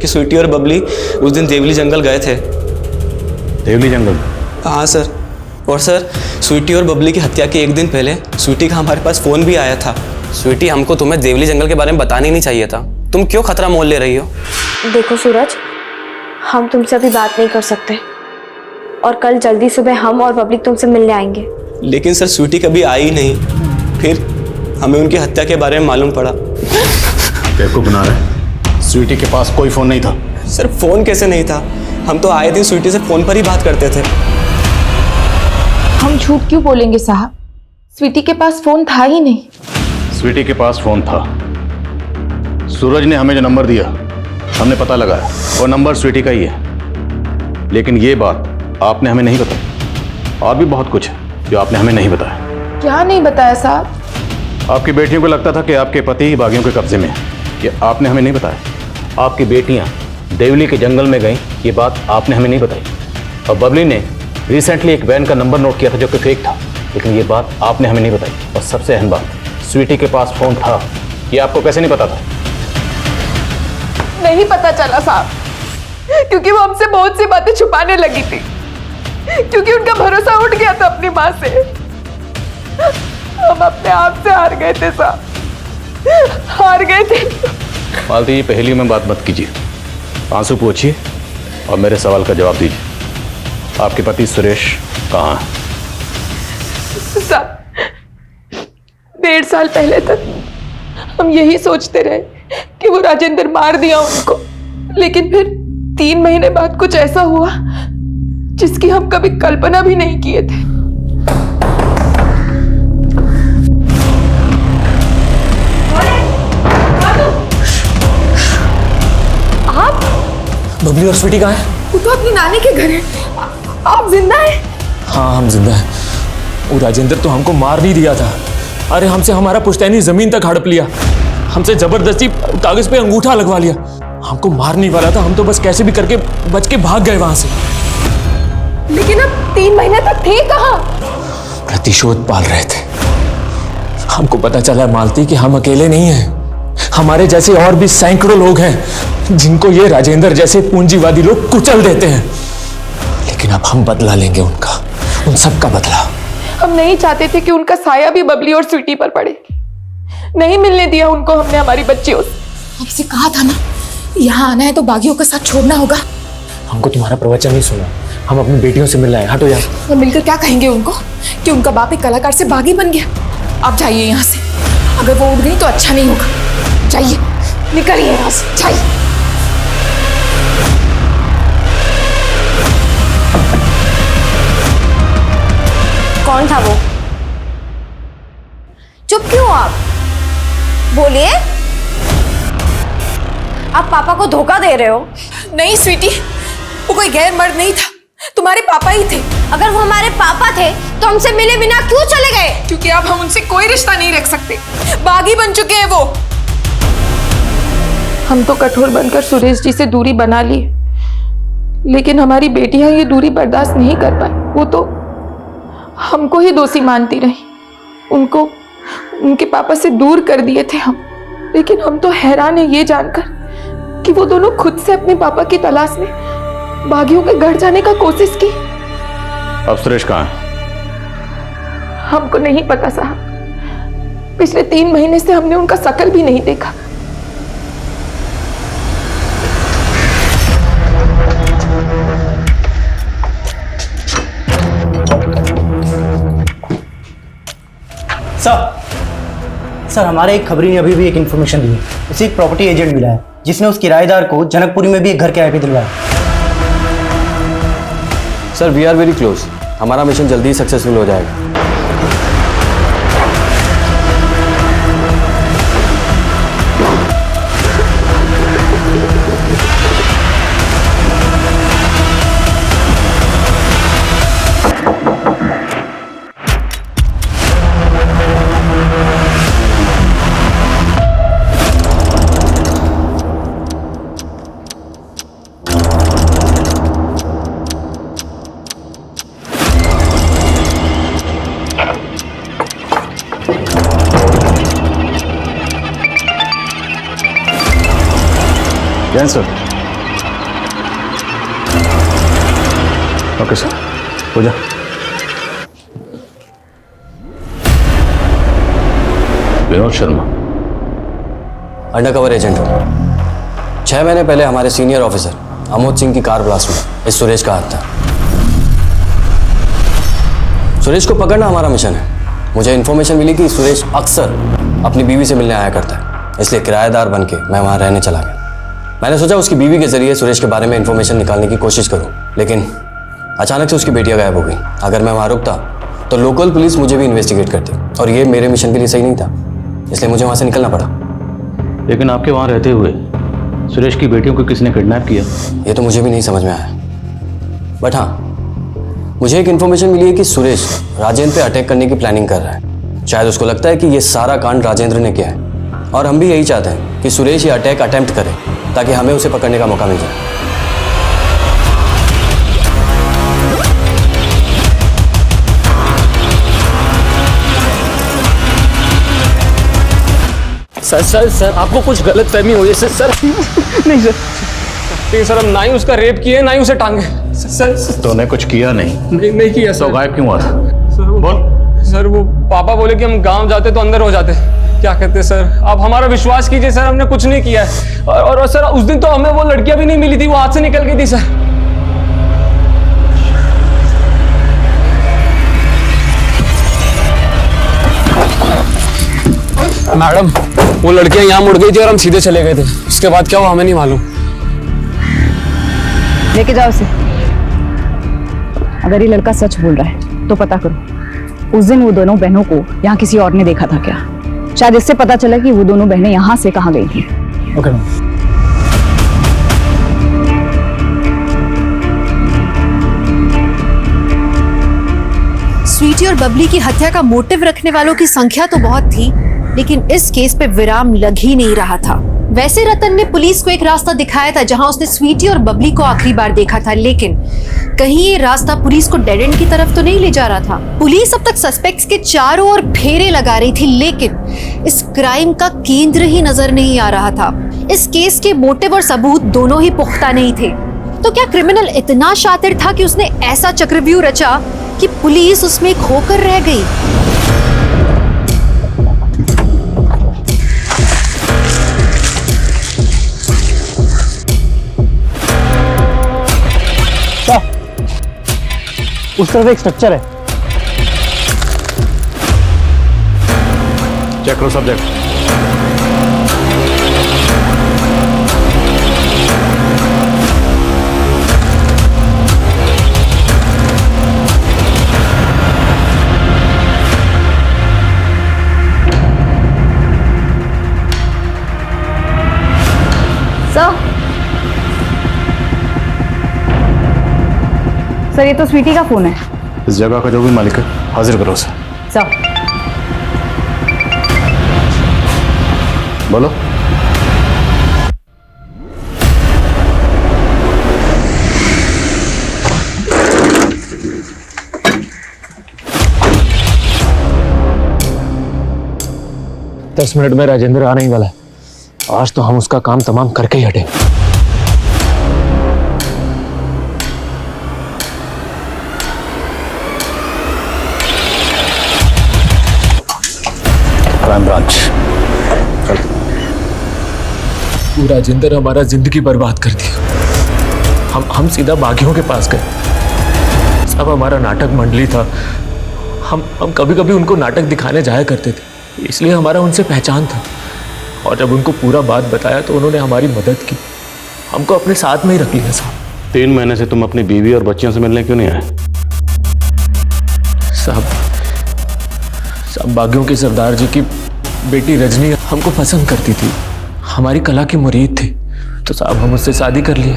कि स्वीटी और बबली उस दिन देवली जंगल गए थे। देवली जंगल? हाँ सर। और सर, स्वीटी और बबली की हत्या के एक दिन पहले स्वीटी का हमारे पास फ़ोन भी आया था। स्वीटी, हमको तुम्हें देवली जंगल के बारे में बताना ही नहीं चाहिए था। तुम क्यों खतरा मोल ले रही हो? देखो सूरज, हम तुमसे अभी बात नहीं कर सकते, और कल जल्दी सुबह हम और पब्लिक तुमसे मिलने आएंगे। लेकिन सर, स्वीटी कभी आई ही नहीं। फिर हमें उनकी हत्या के बारे में मालूम पड़ा। बेवकूफ बना रहे? स्वीटी के पास कोई फ़ोन नहीं था। सर, फ़ोन कैसे नहीं था? हम तो आए दिन स्वीटी से फ़ोन पर ही बात करते थे। हम झूठ क्यों बोलेंगे साहब? स्वीटी के पास फोन था ही नहीं। स्वीटी के पास फोन था। सूरज ने हमें जो नंबर दिया, हमने पता लगाया, वो नंबर स्वीटी का ही है। लेकिन ये बात आपने हमें नहीं बताई। और भी बहुत कुछ है जो आपने हमें नहीं बताया। क्या नहीं बताया साहब? आपकी बेटियों को लगता था कि आपके पति बागियों के कब्जे में है, ये आपने हमें नहीं बताया। आपकी बेटियां देवली के जंगल में गईं, ये बात आपने हमें नहीं बताई। और बबली ने रिसेंटली एक वैन का नंबर नोट किया था जो कि फेक था, लेकिन ये बात आपने हमें नहीं बताई। और सबसे अहम बात, स्वीटी के पास फोन था, ये आपको कैसे नहीं पता था? नहीं पता चला साहब, क्योंकि वो हमसे बहुत सी बातें छुपाने लगी थी, क्योंकि उनका भरोसा उठ गया था अपनी माँ से। हम अपने आप से हार गए थे साहब, हार गए थे। मालती जी, पहेलियों में बात मत कीजिए, आंसू पोंछिए और मेरे सवाल का जवाब दीजिए। आपके पति सुरेश कहाँ है? साहब, 1.5 साल पहले तक हम यही सोचते रहे कि वो राजेंद्र मार दिया उनको, लेकिन फिर 3 महीने बाद कुछ ऐसा हुआ जिसकी हम कभी कल्पना भी नहीं किए थे। आप? बबली और स्वीटी कहाँ है? वो तो अपनी नानी के घर है। आप जिंदा हैं? हाँ, हम जिंदा हैं। वो राजेंद्र तो हमको मार नहीं दिया था, अरे हमसे हमारा पुश्तैनी जमीन तक हड़प लिया, हमसे जबरदस्ती कागज पे अंगूठा लगवा लिया। हमको मार नहीं वाला था, हम तो बस कैसे भी करके बच के भाग गए वहां से। लेकिन अब 3 महीने तक थे कहाँ? प्रतिशोध पाल रहे थे। हमको पता चला मालती कि हम अकेले नहीं हैं, हमारे जैसे और भी सैकड़ों लोग हैं जिनको ये राजेंद्र जैसे पूंजीवादी लोग कुचल देते हैं। लेकिन अब हम बदला लेंगे उनका, उन सब का बदला। हम नहीं चाहते थे कि उनका साया भी बबली और स्वीटी पर पड़े। नहीं मिलने दिया उनको हमने हमारी बच्चियों से। आपसे कहा था ना, यहाँ आना है तो बागियों का साथ छोड़ना होगा। हमको तुम्हारा प्रवचन नहीं सुना, हम अपनी बेटियों से मिलना है। हटो यहाँ। और मिलकर क्या कहेंगे उनको कि उनका बाप एक कलाकार से बागी बन गया। आप जाइए यहाँ से, अगर वो उड़ गई तो अच्छा नहीं होगा। जाइए, निकलिए यहाँ से, जाइए। कौन था वो? चुप क्यों आप? बोलिए। आप पापा को धोखा दे रहे हो। नहीं स्वीटी, वो कोई गैर मर्द नहीं था, तुम्हारे पापा ही थे। अगर वो हमारे पापा थे तो हमसे मिले बिना क्यों चले गए? क्योंकि अब हम उनसे कोई रिश्ता नहीं रख सकते, बागी बन चुके हैं वो। हम तो कठोर बनकर सुरेश जी से दूरी बना ली, लेकिन हमारी बेटियां ये दूरी बर्दाश्त नहीं कर पाई। वो तो हमको ही दोषी मानती रही, उनको उनके पापा से दूर कर दिए थे हम। लेकिन हम तो हैरान है ये जानकर कि वो दोनों खुद से अपने पापा की तलाश में बागियों के घर जाने का कोशिश की। अब सुरेश कहाँ है? हमको नहीं पता साहब, पिछले 3 महीने से हमने उनका शकल भी नहीं देखा। सर हमारे एक खबरी ने अभी भी एक इन्फॉर्मेशन दी है। उसे एक प्रॉपर्टी एजेंट मिला है जिसने उस किराएदार को जनकपुरी में भी एक घर किराए पे दिलवाया। Sir we are very close, हमारा मिशन जल्दी ही सक्सेसफुल हो जाएगा। जैन सर। ओके सर, हो जा। विनोद शर्मा अंडरकवर एजेंट हूँ। 6 महीने पहले हमारे सीनियर ऑफिसर अमोद सिंह की कार ब्लास्ट में इस सुरेश का हाथ था। सुरेश को पकड़ना हमारा मिशन है। मुझे इन्फॉर्मेशन मिली कि सुरेश अक्सर अपनी बीवी से मिलने आया करता है, इसलिए किराएदार बन के मैं वहाँ रहने चला गया। मैंने सोचा उसकी बीवी के जरिए सुरेश के बारे में इन्फॉर्मेशन निकालने की कोशिश करूं, लेकिन अचानक से उसकी बेटियां गायब हो गई। अगर मैं वहां रुकता तो लोकल पुलिस मुझे भी इन्वेस्टिगेट करती और ये मेरे मिशन के लिए सही नहीं था, इसलिए मुझे वहां से निकलना पड़ा। लेकिन आपके वहां रहते हुए सुरेश की बेटियों को किसने किडनैप किया? ये तो मुझे भी नहीं समझ में आया, बट हाँ मुझे एक इन्फॉर्मेशन मिली है कि सुरेश राजेंद्र पे अटैक करने की प्लानिंग कर रहा है। शायद उसको लगता है कि ये सारा कांड राजेंद्र ने किया है, और हम भी यही चाहते हैं कि सुरेश ये अटैक अटेम्प्ट करे ताकि हमें उसे पकड़ने का मौका मिल जाए। सर सर सर आपको कुछ गलत फहमी हुई है सर। नहीं सर, नहीं सर, हम ना ही उसका रेप किए ना ही उसे टांगे। सर तूने कुछ किया नहीं? नहीं किया सर। तो गायब क्यों हुआ था? बोल। सर वो पापा बोले कि हम गांव जाते तो अंदर हो जाते। क्या कहते सर, आप हमारा विश्वास कीजिए सर, हमने कुछ नहीं किया है। और सर उस दिन तो हमें वो लड़कियां भी नहीं मिली थी, वो हाथ से निकल गई थी सर। मैडम वो लड़कियां यहाँ मुड़ गई थी और हम सीधे चले गए थे। उसके बाद क्या हुआ हमें नहीं मालूम। लेके जाओ उसे। अगर ये लड़का सच बोल रहा है तो पता करो उस दिन वो दोनों बहनों को यहाँ किसी और ने देखा था क्या। शायद इससे पता चला कि वो दोनों बहनें यहाँ से कहाँ गई थी। ओके स्वीटी और बबली की हत्या का मोटिव रखने वालों की संख्या तो बहुत थी, लेकिन इस केस पे विराम लग ही नहीं रहा था। वैसे रतन ने पुलिस को एक रास्ता दिखाया था जहां उसने स्वीटी और बबली को आखिरी बार देखा था, लेकिन कहीं ये रास्ता पुलिस को डेड एंड की तरफ तो नहीं ले जा रहा था। पुलिस अब तक सस्पेक्ट्स के चारों ओर फेरे लगा रही थी, लेकिन इस क्राइम का केंद्र ही नजर नहीं आ रहा था। इस केस के मोटिव और सबूत दोनों ही पुख्ता नहीं थे। तो क्या क्रिमिनल इतना शातिर था कि उसने ऐसा चक्रव्यूह रचा कि पुलिस उसमें खोकर रह गई। उस तरफ एक स्ट्रक्चर है। चेक करो सब्जेक्ट। सर ये तो स्वीटी का फोन है। इस जगह का जो भी मालिक है हाजिर करो उसे। सर बोलो। दस मिनट में राजेंद्र आने ही वाला है। आज तो हम उसका काम तमाम करके ही हटे। Crime branch. वो राजेंद्र हमारा जिंदगी बर्बाद कर दिया। हम सीधा बागियों के पास गए। सब हमारा नाटक मंडली था। हम कभी कभी उनको नाटक दिखाने जाया करते थे, इसलिए हमारा उनसे पहचान था। और जब उनको पूरा बात बताया तो उन्होंने हमारी मदद की, हमको अपने साथ में ही रख लिया साहब। 3 महीने से तुम अपनी बीवी और बच्चियों से मिलने क्यों नहीं आए? साहब बागियों के सरदार जी की बेटी रजनी हमको पसंद करती थी, हमारी कला की मुरीद थी, तो साहब हम उससे शादी कर लिए।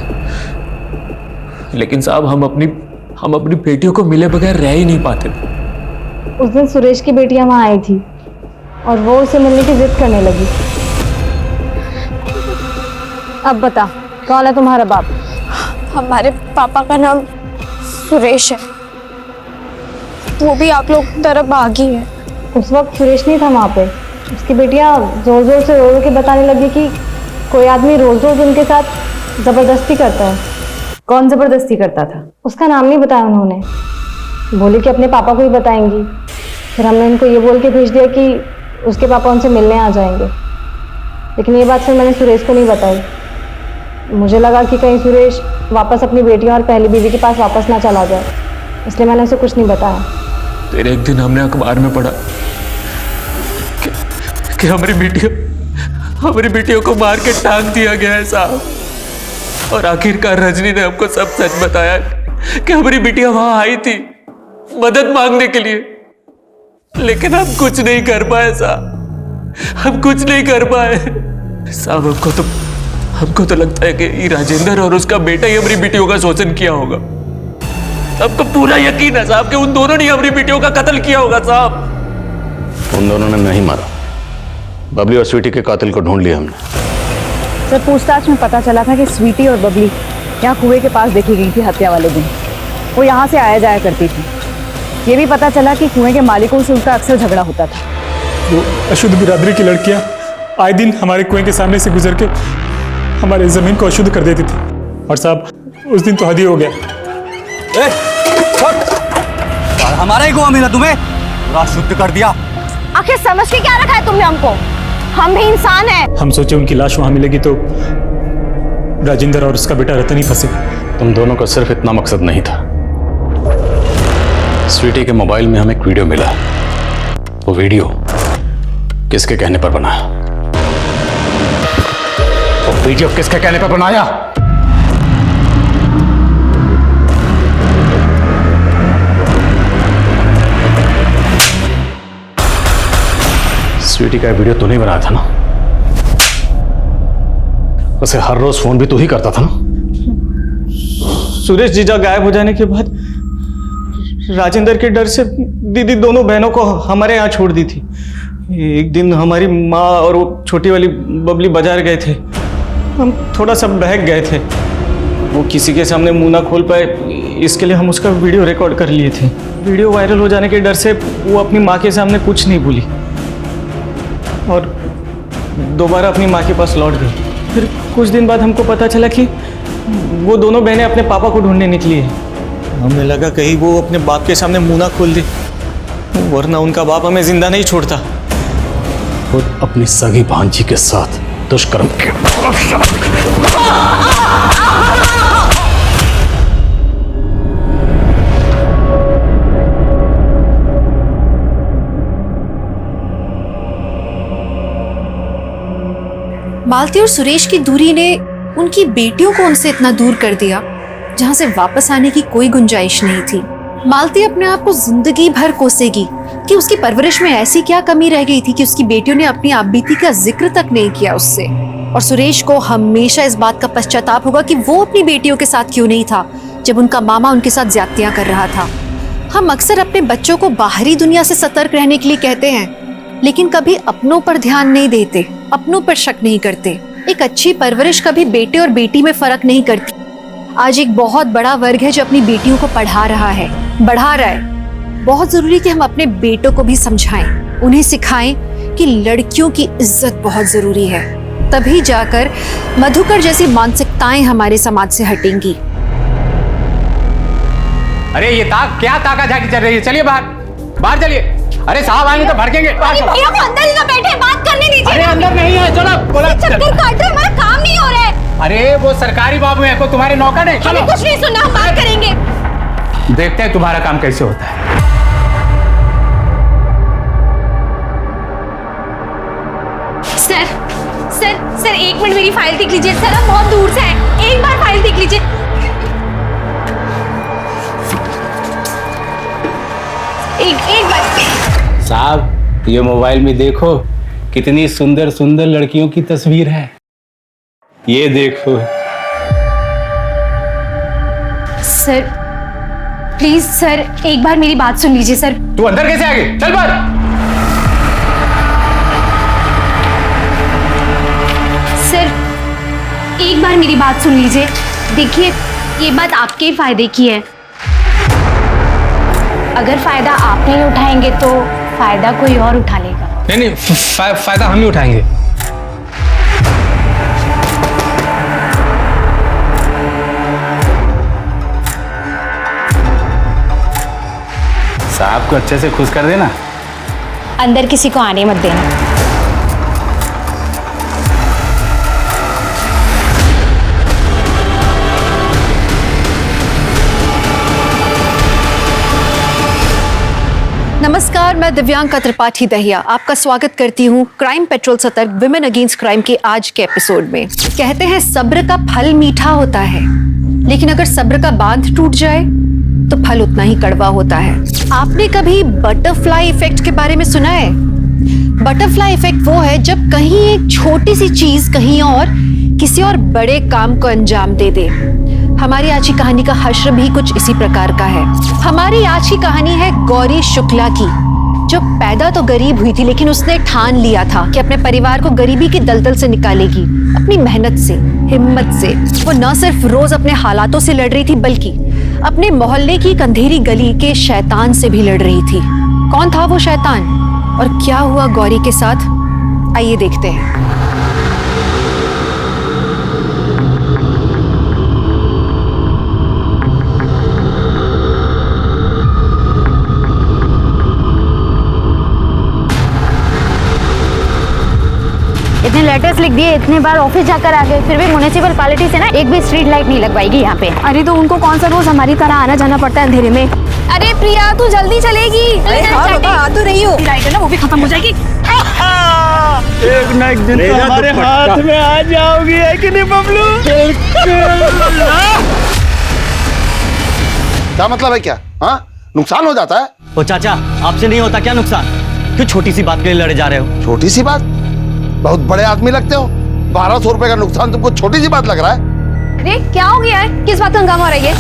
लेकिन साहब हम अपनी बेटियों को मिले बगैर रह ही नहीं पाते थे। उस दिन सुरेश की बेटियां वहां आई थी और वो उसे मिलने की जिद करने लगी। अब बता, कौन है तुम्हारा बाप? हमारे पापा का नाम सुरेश है, वो भी आप लोग की तरह बागी है। उस वक्त सुरेश नहीं था वहाँ पे। उसकी बेटियां जोर जोर से रो रो के बताने लगी कि कोई आदमी रोज रोज उनके साथ जबरदस्ती करता है। कौन जबरदस्ती करता था? उसका नाम नहीं बताया उन्होंने, बोली कि अपने पापा को ही बताएंगी। फिर हमने उनको ये बोल के भेज दिया कि उसके पापा उनसे मिलने आ जाएंगे, लेकिन ये बात फिर मैंने सुरेश को नहीं बताई। मुझे लगा कि कहीं सुरेश वापस अपनी बेटियों और पहली बीवी के पास वापस ना चला जाए, इसलिए मैंने उसे कुछ नहीं बताया। फिर एक दिन हमने अखबार में पढ़ा कि हमारी बेटियों को मार के टांग दिया गया है साहब। और आखिरकार रजनी ने हमको सब सच बताया कि हमारी बेटियां वहां आई थी मदद मांगने के लिए, लेकिन हम कुछ नहीं कर पाए साहब, हम कुछ नहीं कर पाए साहब। हमको तो लगता है कि राजेंद्र और उसका बेटा ही हमारी बेटियों का शोषण किया होगा। सबको पूरा यकीन है साहब कि उन दोनों ने हमारी बेटियों का कत्ल किया होगा साहब। उन दोनों ने नहीं मारा, बबली और स्वीटी के कातिल को ढूंढ लिया हमने। सर पूछताछ में पता चला था कि स्वीटी और बबली यहाँ कुएं के पास देखी गई थी हत्या वाले दिन। वो यहाँ से आया जाया करती थी। ये भी पता चला कि कुएं के मालिकों से उनका अक्सर झगड़ा होता था। वो अशुद्ध बिरादरी की लड़कियां आए दिन हमारे कुएं के सामने से गुजर के हमारे जमीन को अशुद्ध कर देती थी। और साहब उस दिन तो हद ही हो गया। हमारा ही कुआं मिला तुम्हें, पूरा शुद्ध कर दिया। आखिर समझ के क्या रखा है तुमने हमको? हम भी इंसान हैं। हम सोचे उनकी लाश वहां मिलेगी तो राजेंद्र और उसका बेटा रतन ही फंसे। तुम दोनों का सिर्फ इतना मकसद नहीं था। स्वीटी के मोबाइल में हमें एक वीडियो मिला। वो वीडियो किसके कहने पर बना? वो वीडियो किसके कहने पर बनाया? स्वीटी का वीडियो तू नहीं बनाया था ना? उसे हर रोज फोन भी तू ही करता था ना? सुरेश जीजा गायब हो जाने के बाद राजेंद्र के डर से दीदी दोनों बहनों को हमारे यहाँ छोड़ दी थी। एक दिन हमारी माँ और वो छोटी वाली बबली बाजार गए थे। हम थोड़ा सा बहक गए थे, वो किसी के सामने मुंह ना खोल पाए, इसके लिए हम उसका वीडियो रिकॉर्ड कर लिए थे। वीडियो वायरल हो जाने के डर से वो अपनी माँ के सामने कुछ नहीं बोली और दोबारा अपनी माँ के पास लौट गई। फिर कुछ दिन बाद हमको पता चला कि वो दोनों बहनें अपने पापा को ढूंढने निकली है। हमें लगा कहीं वो अपने बाप के सामने मुंह ना खोल दे, वरना उनका बाप हमें जिंदा नहीं छोड़ता। खुद अपनी सगी भांजी के साथ दुष्कर्म के मालती और सुरेश की दूरी ने उनकी बेटियों को उनसे इतना दूर कर दिया जहां से वापस आने की कोई गुंजाइश नहीं थी। मालती अपने आप को जिंदगी भर कोसेगी कि उसकी परवरिश में ऐसी क्या कमी रह गई थी कि उसकी बेटियों ने अपनी आपबीती का जिक्र तक नहीं किया उससे। और सुरेश को हमेशा इस बात का पश्चाताप होगा कि वो अपनी बेटियों के साथ क्यों नहीं था जब उनका मामा उनके साथ ज्यादतियां कर रहा था। हम अक्सर अपने बच्चों को बाहरी दुनिया से सतर्क रहने के लिए कहते हैं, लेकिन कभी अपनों पर ध्यान नहीं देते, अपनों पर शक नहीं करते। एक अच्छी परवरिश कभी बेटे और बेटी में फर्क नहीं करती। आज एक बहुत बड़ा वर्ग है जो अपनी बेटियों को पढ़ा रहा है, बढ़ा रहा है। बहुत जरूरी कि हम अपने बेटों को भी समझाएं, उन्हें सिखाएं कि लड़कियों की इज्जत बहुत जरूरी है। तभी जाकर मधुकर जैसी मानसिकताएं हमारे समाज से हटेंगी। अरे ये क्या ताका झाकी चल रही है? चलिए बाहर, बाहर चलिए। अरे साहब आएंगे तो भड़केंगे। भैया वो अंदर ही तो बैठे, बात करने दीजिए। अरे अंदर नहीं है, चलो बोला। चक्कर काट रहे, हमारा काम नहीं हो रहा है। अरे वो सरकारी बाबू है, कोई तुम्हारे नौकर है? हमें कुछ नहीं सुनना, हम बात करेंगे। देखते हैं तुम्हारा काम कैसे होता है। सर एक मिनट मेरी फाइल देख लीजिए। सर हम बहुत दूर से हैं, एक बार फाइल देख लीजिए। एक बार साहब ये मोबाइल में देखो कितनी सुंदर सुंदर लड़कियों की तस्वीर है, ये देखो। सर प्लीज सर एक बार मेरी बात सुन लीजिए। सर तू अंदर कैसे आ गई? चल बाहर। सर एक बार मेरी बात सुन लीजिए। देखिए ये बात आपके ही फायदे की है। अगर फायदा आप नहीं उठाएंगे तो फायदा कोई और उठा लेगा। नहीं फायदा हम ही उठाएंगे। साहब को अच्छे से खुश कर देना। अंदर किसी को आने मत देना। नमस्कार, मैं दिव्यांका त्रिपाठी दहिया आपका स्वागत करती हूँ क्राइम पेट्रोल सतर्क विमेन अगेंस्ट क्राइम के आज के एपिसोड में। कहते हैं सब्र का फल मीठा होता है, लेकिन अगर सब्र का बांध टूट जाए तो फल उतना ही कड़वा होता है। आपने कभी बटरफ्लाई इफेक्ट के बारे में सुना है? बटरफ्लाई इफेक्ट वो है जब कहीं एक छोटी सी चीज कहीं और किसी और बड़े काम को अंजाम दे दे। हमारी आज की कहानी का हश्र भी कुछ इसी प्रकार का है। हमारी आज की कहानी है गौरी शुक्ला की, जो पैदा तो गरीब हुई थी, लेकिन उसने ठान लिया था कि अपने परिवार को गरीबी की दलदल से निकालेगी अपनी मेहनत से, हिम्मत से। वो न सिर्फ रोज अपने हालातों से लड़ रही थी, बल्कि अपने मोहल्ले की एक अंधेरी गली के शैतान से भी लड़ रही थी। कौन था वो शैतान और क्या हुआ गौरी के साथ, आइए देखते हैं। इतने लेटर्स लिख दिए, इतने बार ऑफिस जाकर आ गए, फिर भी म्युनिसिपल पार्टी से ना एक भी स्ट्रीट लाइट नहीं लगवाएगी यहाँ पे। अरे तो उनको कौन सा रोज हमारी तरह आना जाना पड़ता है अंधेरे में? अरे प्रिया तू जल्दी चलेगी। आ तो रही हो। लाइट है ना वो भी खत्म हो जाएगी। एक ना एक दिन तो हमारे हाथ में आ जाओगी, है कि नहीं बबलू? क्या मतलब है? क्या हाँ नुकसान हो जाता है? ओ चाचा आपसे नहीं होता क्या नुकसान? क्यों छोटी सी बात के लिए लड़े जा रहे हो? छोटी सी बात? बहुत बड़े आदमी लगते हो। 1200 रुपए का नुकसान तुमको छोटी सी बात लग रहा है? अरे क्या हो गया है? किस बात का हंगामा हो रहा है?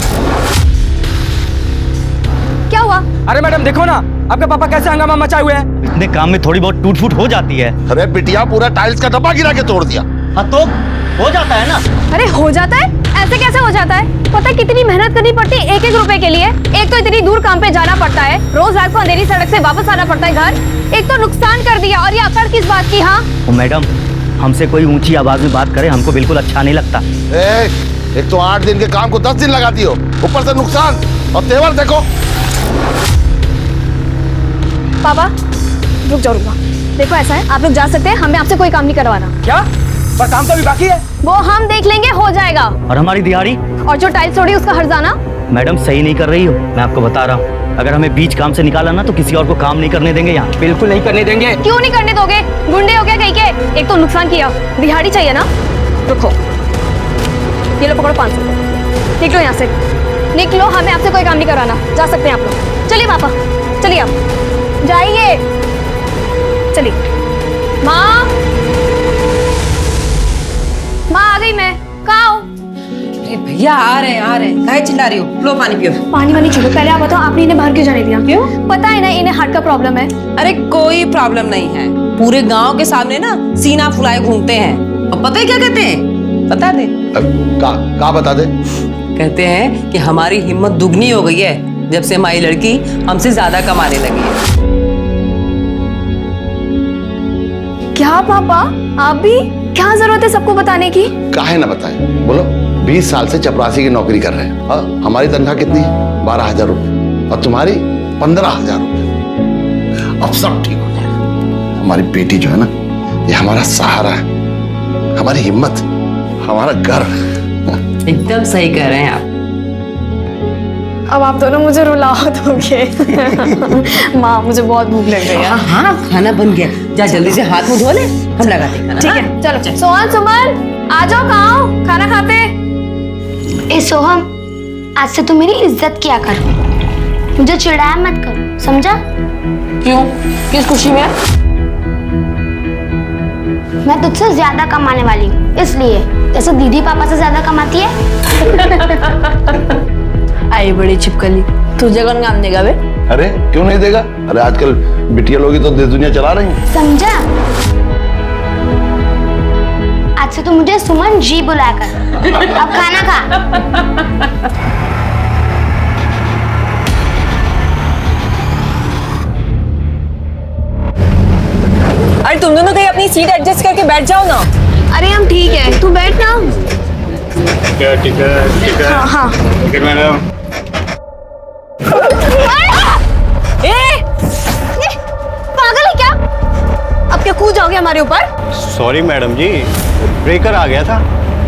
क्या हुआ? अरे मैडम देखो ना आपके पापा कैसे हंगामा मचाए हुए हैं। इतने काम में थोड़ी बहुत टूट फूट हो जाती है। अरे बिटिया पूरा टाइल्स का डब्बा गिरा के तोड़ दिया। हाँ तो हो जाता है ना। अरे हो जाता है? ऐसे कैसे हो जाता है? पता है कितनी मेहनत करनी पड़ती है एक एक रुपए के लिए। एक तो इतनी दूर काम पे जाना पड़ता है, रोज रात को अंधेरी सड़क से वापस आना पड़ता है घर। एक तो नुकसान कर दिया और ये अकड़ किस बात की? हाँ मैडम हमसे कोई ऊंची आवाज में बात करे हमको बिल्कुल अच्छा नहीं लगता। एक तो 8 दिन के काम को 10 दिन लगाती हो, ऊपर से नुकसान। और तेवर देखो। पापा रुक जाओ, देखो ऐसा है, आप लोग जा सकते हैं, हमें आपसे कोई काम नहीं करवाना। क्या? पर काम तो अभी बाकी है। वो हम देख लेंगे, हो जाएगा। और हमारी दिहाड़ी? और जो टाइल्स तोड़ी उसका हर्जाना। मैडम सही नहीं कर रही हो, मैं आपको बता रहा हूँ। अगर हमें बीच काम से निकाला ना तो किसी और को काम नहीं करने देंगे यहाँ। बिल्कुल नहीं करने देंगे। क्यों नहीं करने दोगे? गुंडे हो गया कहीं के? एक तो नुकसान किया, दिहाड़ी चाहिए ना। रुको, ये लो पकड़ो 500। निकलो यहाँ से, निकलो, हमें आपसे कोई काम नहीं कराना। जा सकते हैं आप लोग। चलिए पापा, चलिए आप जाइए, चलिए। माँ, माँ आ गई मैं, कहाँ हो? भैया आ रहे हैं। काहे चिल्ला रही हो? लो पानी पियो। पानी वानी छोड़ो, पहले आप बताओ आपने इन्हें बाहर क्यों जाने दिया? क्यों? पता है ना इन्हें हार्ट का प्रॉब्लम है। अरे कोई प्रॉब्लम नहीं है, पूरे गांव के सामने ना सीना फुलाए घूमते हैं। अब पता है क्या कहते हैं? बता दे। का बता दे? कहते हैं कि हमारी हिम्मत दुगनी हो गई है जब से हमारी लड़की हमसे ज्यादा कमाने लगी है। क्या पापा, आप भी? क्या जरूरत है सबको बताने की? काहे ना बताएं, बोलो। 20 साल से चपरासी की नौकरी कर रहे हैं। हाँ, हमारी तनख्वाह कितनी है? 12,000 रुपए, और तुम्हारी 15,000 रुपए। अब सब ठीक हो जाएगा। हमारी बेटी जो है ना, ये हमारा सहारा है, हमारी हिम्मत, हमारा गर्व। एकदम सही कह रहे हैं आप। अब आप दोनों मुझे रुलाओ दोगे। माँ मुझे बहुत भूख लग गई है। हाँ खाना बन गया, जा जल्दी से हाथ मुंह धो ले, हम लगाते हैं खाना। ठीक है, चलो। सोहन, सुमन आ जाओ, कहाँ हो? खाना खाते। ए सोहम, आज से तू मेरी इज्जत किया कर, मुझे चिढ़ाया मत कर, समझा? क्यों? किस खुशी में? मैं तुझसे ज्यादा कमाने वाली हूँ, इसलिए। जैसे दीदी पापा से ज्यादा कमाती है। आई बड़ी छिपकली, तुझे कौन काम देगा बे? अरे क्यों नहीं देगा? अरे आजकल बिटिया लोग ही तो देश दुनिया चला रही हैं। समझा? आज से तू मुझे सुमन जी बुलाया कर। अब खाना खा। अरे तुम दोनों कहीं अपनी सीट एडजस्ट करके बैठ जाओ ना। अरे हम ठीक है, तू बैठ ना। टिकट हाँ हाँ। Ticket madam. पागल है क्या? अब क्या कूद जाओगे हमारे ऊपर? सॉरी मैडम जी, ब्रेकर आ गया था,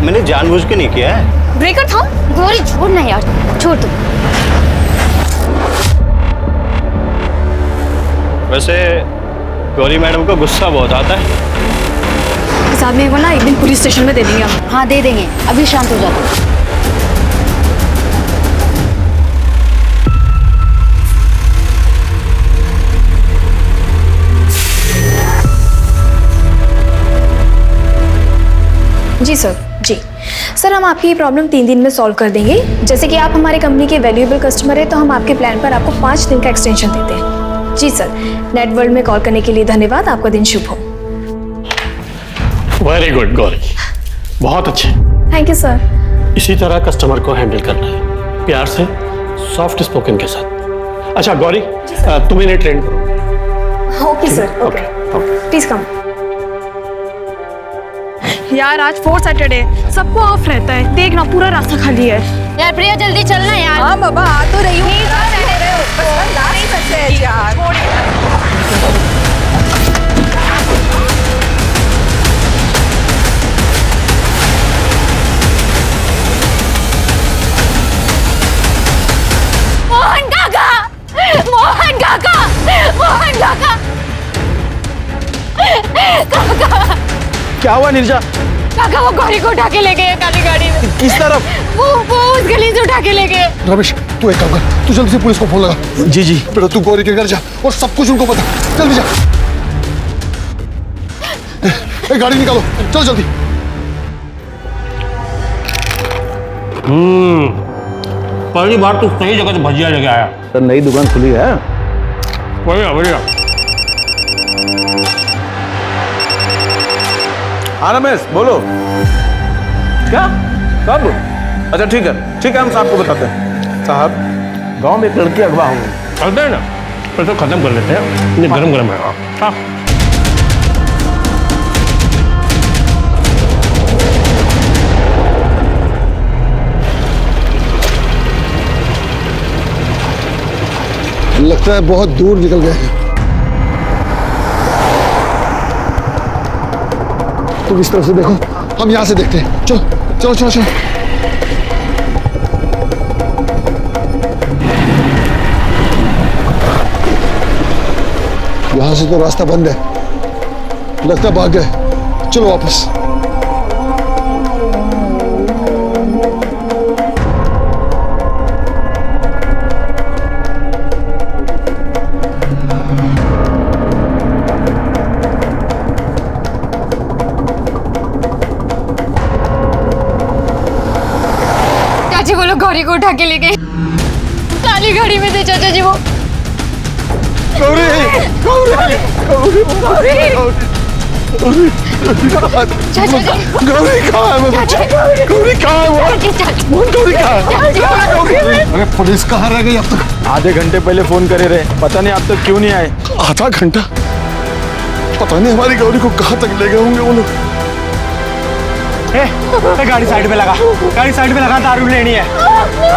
मैंने जानबूझ के नहीं किया है। ब्रेकर था? गौरी छोड़ ना यार, छोड़ तू। वैसे गौरी मैडम को गुस्सा बहुत आता है। इस आदमी को ना एक दिन पुलिस स्टेशन में दे देंगे हम। हाँ दे देंगे, अभी शांत हो जाते। जी सर, जी सर, हम आपकी ये प्रॉब्लम 3 दिन में सॉल्व कर देंगे। जैसे कि आप हमारे कंपनी के वैल्यूएबल कस्टमर है, तो हम आपके प्लान पर आपको 5 दिन का एक्सटेंशन देते हैं। जी सर, नेट वर्ल्ड में कॉल करने के लिए धन्यवाद। आपका दिन शुभ हो। वेरी गुड गौरी, बहुत अच्छे। Thank you sir. इसी तरह कस्टमर को हैंडल करना है, प्यार से, सॉफ्ट स्पोकन के साथ। अच्छा गौरी, तुम इन्हें ट्रेन करो। Okay sir, okay, please come. यार आज 4th सैटरडे, सबको ऑफ रहता है, देखना पूरा रास्ता खाली है। यार प्रिया जल्दी चलना यार। हाँ बाबा आ तो रही हूँ। मोहन काका, मोहन काका, मोहन काका, काका। क्या हुआ नीरजा? काका वो गौरी को उठा के ले गए काली गाड़ी में। किस तरफ? वो उस गली से उठा के ले गए। रमेश तू एक काम कर, तू जल्दी से पुलिस को फोन लगा। जी जी। बेटा तू गौरी के घर जा और सब कुछ उनको बता, जल्दी जा। गाड़ी निकालो, चलो जल्दी। पहली बार तो सही जगह से भजिया लेके आया। सर नई दुकान खुली है। बढ़िया बढ़िया। हाँ रमेश बोलो। क्या? कब? अच्छा ठीक है हम साहब को बताते हैं। साहब गांव में एक लड़की अगवा हो गई। चलते हैं ना, फिर तो खत्म कर लेते हैं, ये गरम गरम है। हाँ लगता है बहुत दूर निकल गए हैं। तुम इस तरफ से देखो, हम यहाँ से देखते हैं। चलो चलो चलो चलो। यहाँ से तो रास्ता बंद है, लगता है भाग गए। चलो वापस। चाची वो लोग गौरी को उठा के ले गए, काली गाड़ी में थे चाचा जी वो। गौरी गौरी गौरी चाचा जी गौरी कहाँ है? गौरी कहाँ है? गौरी कहाँ है? अरे पुलिस कहाँ रह गई अब तक? आधे घंटे पहले फोन करे रहे, पता नहीं अब तक क्यों नहीं आए। आधा घंटा? पता नहीं हमारी गौरी को कहाँ तक ले गए होंगे वो लोग। गाड़ी साइड में लगा, गाड़ी साइड में लगा, दारू लेनी है।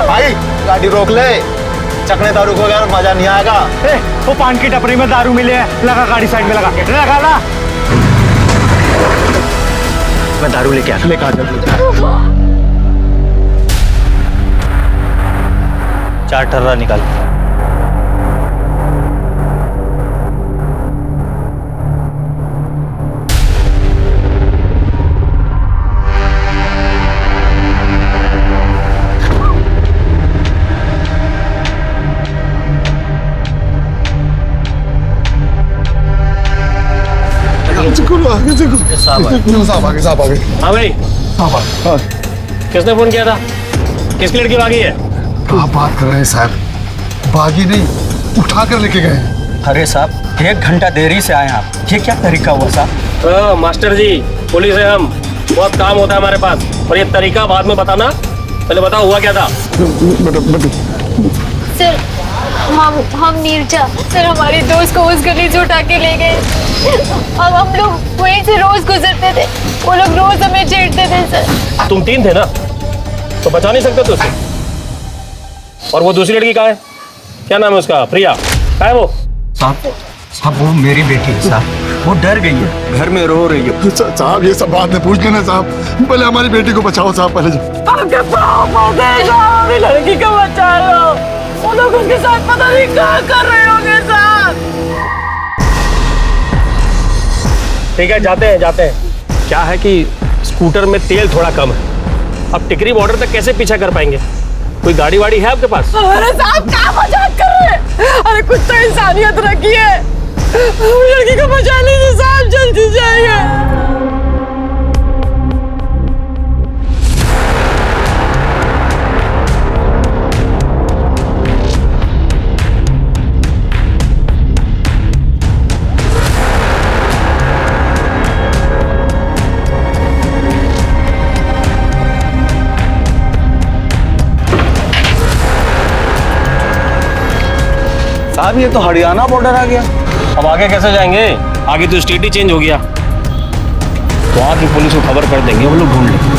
भाई गाड़ी रोक ले, चकने दारू को यार मजा नहीं आएगा। वो पान की टपरी में दारू मिले है, लगा गाड़ी साइड में लगा ना। मैं दारू लेके आता, लेके आ जा। 4 ठर्रा निकाल। साहब आगे। हाँ भाई, किसने फोन किया था? किसकी लड़की भागी है? क्या बात कर रहे हैं साहब? भागी नहीं, उठा कर लेके गए। अरे साहब 1 घंटा देरी से आए आप, ये क्या तरीका हुआ साहब? मास्टर जी, पुलिस है हम, बहुत काम होता है हमारे पास, और ये तरीका बाद में बताना, पहले बताओ हुआ क्या था? सर हम नीरजा सर हमारी दोस्त को उस गली से उठा के ले गए। अब हम लोग वहीं से रोज गुजरते थे, वो लोग रोज हमें छेड़ते थे सर। तुम 3 थे ना, तो बचा नहीं सकते तुझसे? और वो दूसरी लड़की कहाँ है? क्या नाम है उसका? प्रिया कहाँ है वो? साहब वो मेरी बेटी है साहब, वो डर गई है, घर में रो रही है। साहब ये सब बात में पूछ लेना साहब, पहले हमारी बेटी को बचाओ साहब, पहले हमारी लड़की को बचा लो, वो लोग उसके साथ पता नहीं क्या कर रहे होंगे साहब। ठीक है, जाते हैं। क्या है कि स्कूटर में तेल थोड़ा कम है, अब टिकरी बॉर्डर तक कैसे पीछा कर पाएंगे? कोई गाड़ी वाड़ी है आपके पास? अरे साहब क्या मजाक कर रहे हैं? अरे कुछ तो इंसानियत रखिए, लड़की को बचा लीजिए साहब, जल्दी जाइए। साहब ये तो हरियाणा बॉर्डर आ गया। अब आगे कैसे जाएंगे? आगे तो स्टेट ही चेंज हो गया, तो वहां की पुलिस को खबर कर देंगे, वो लोग ढूंढ लेंगे।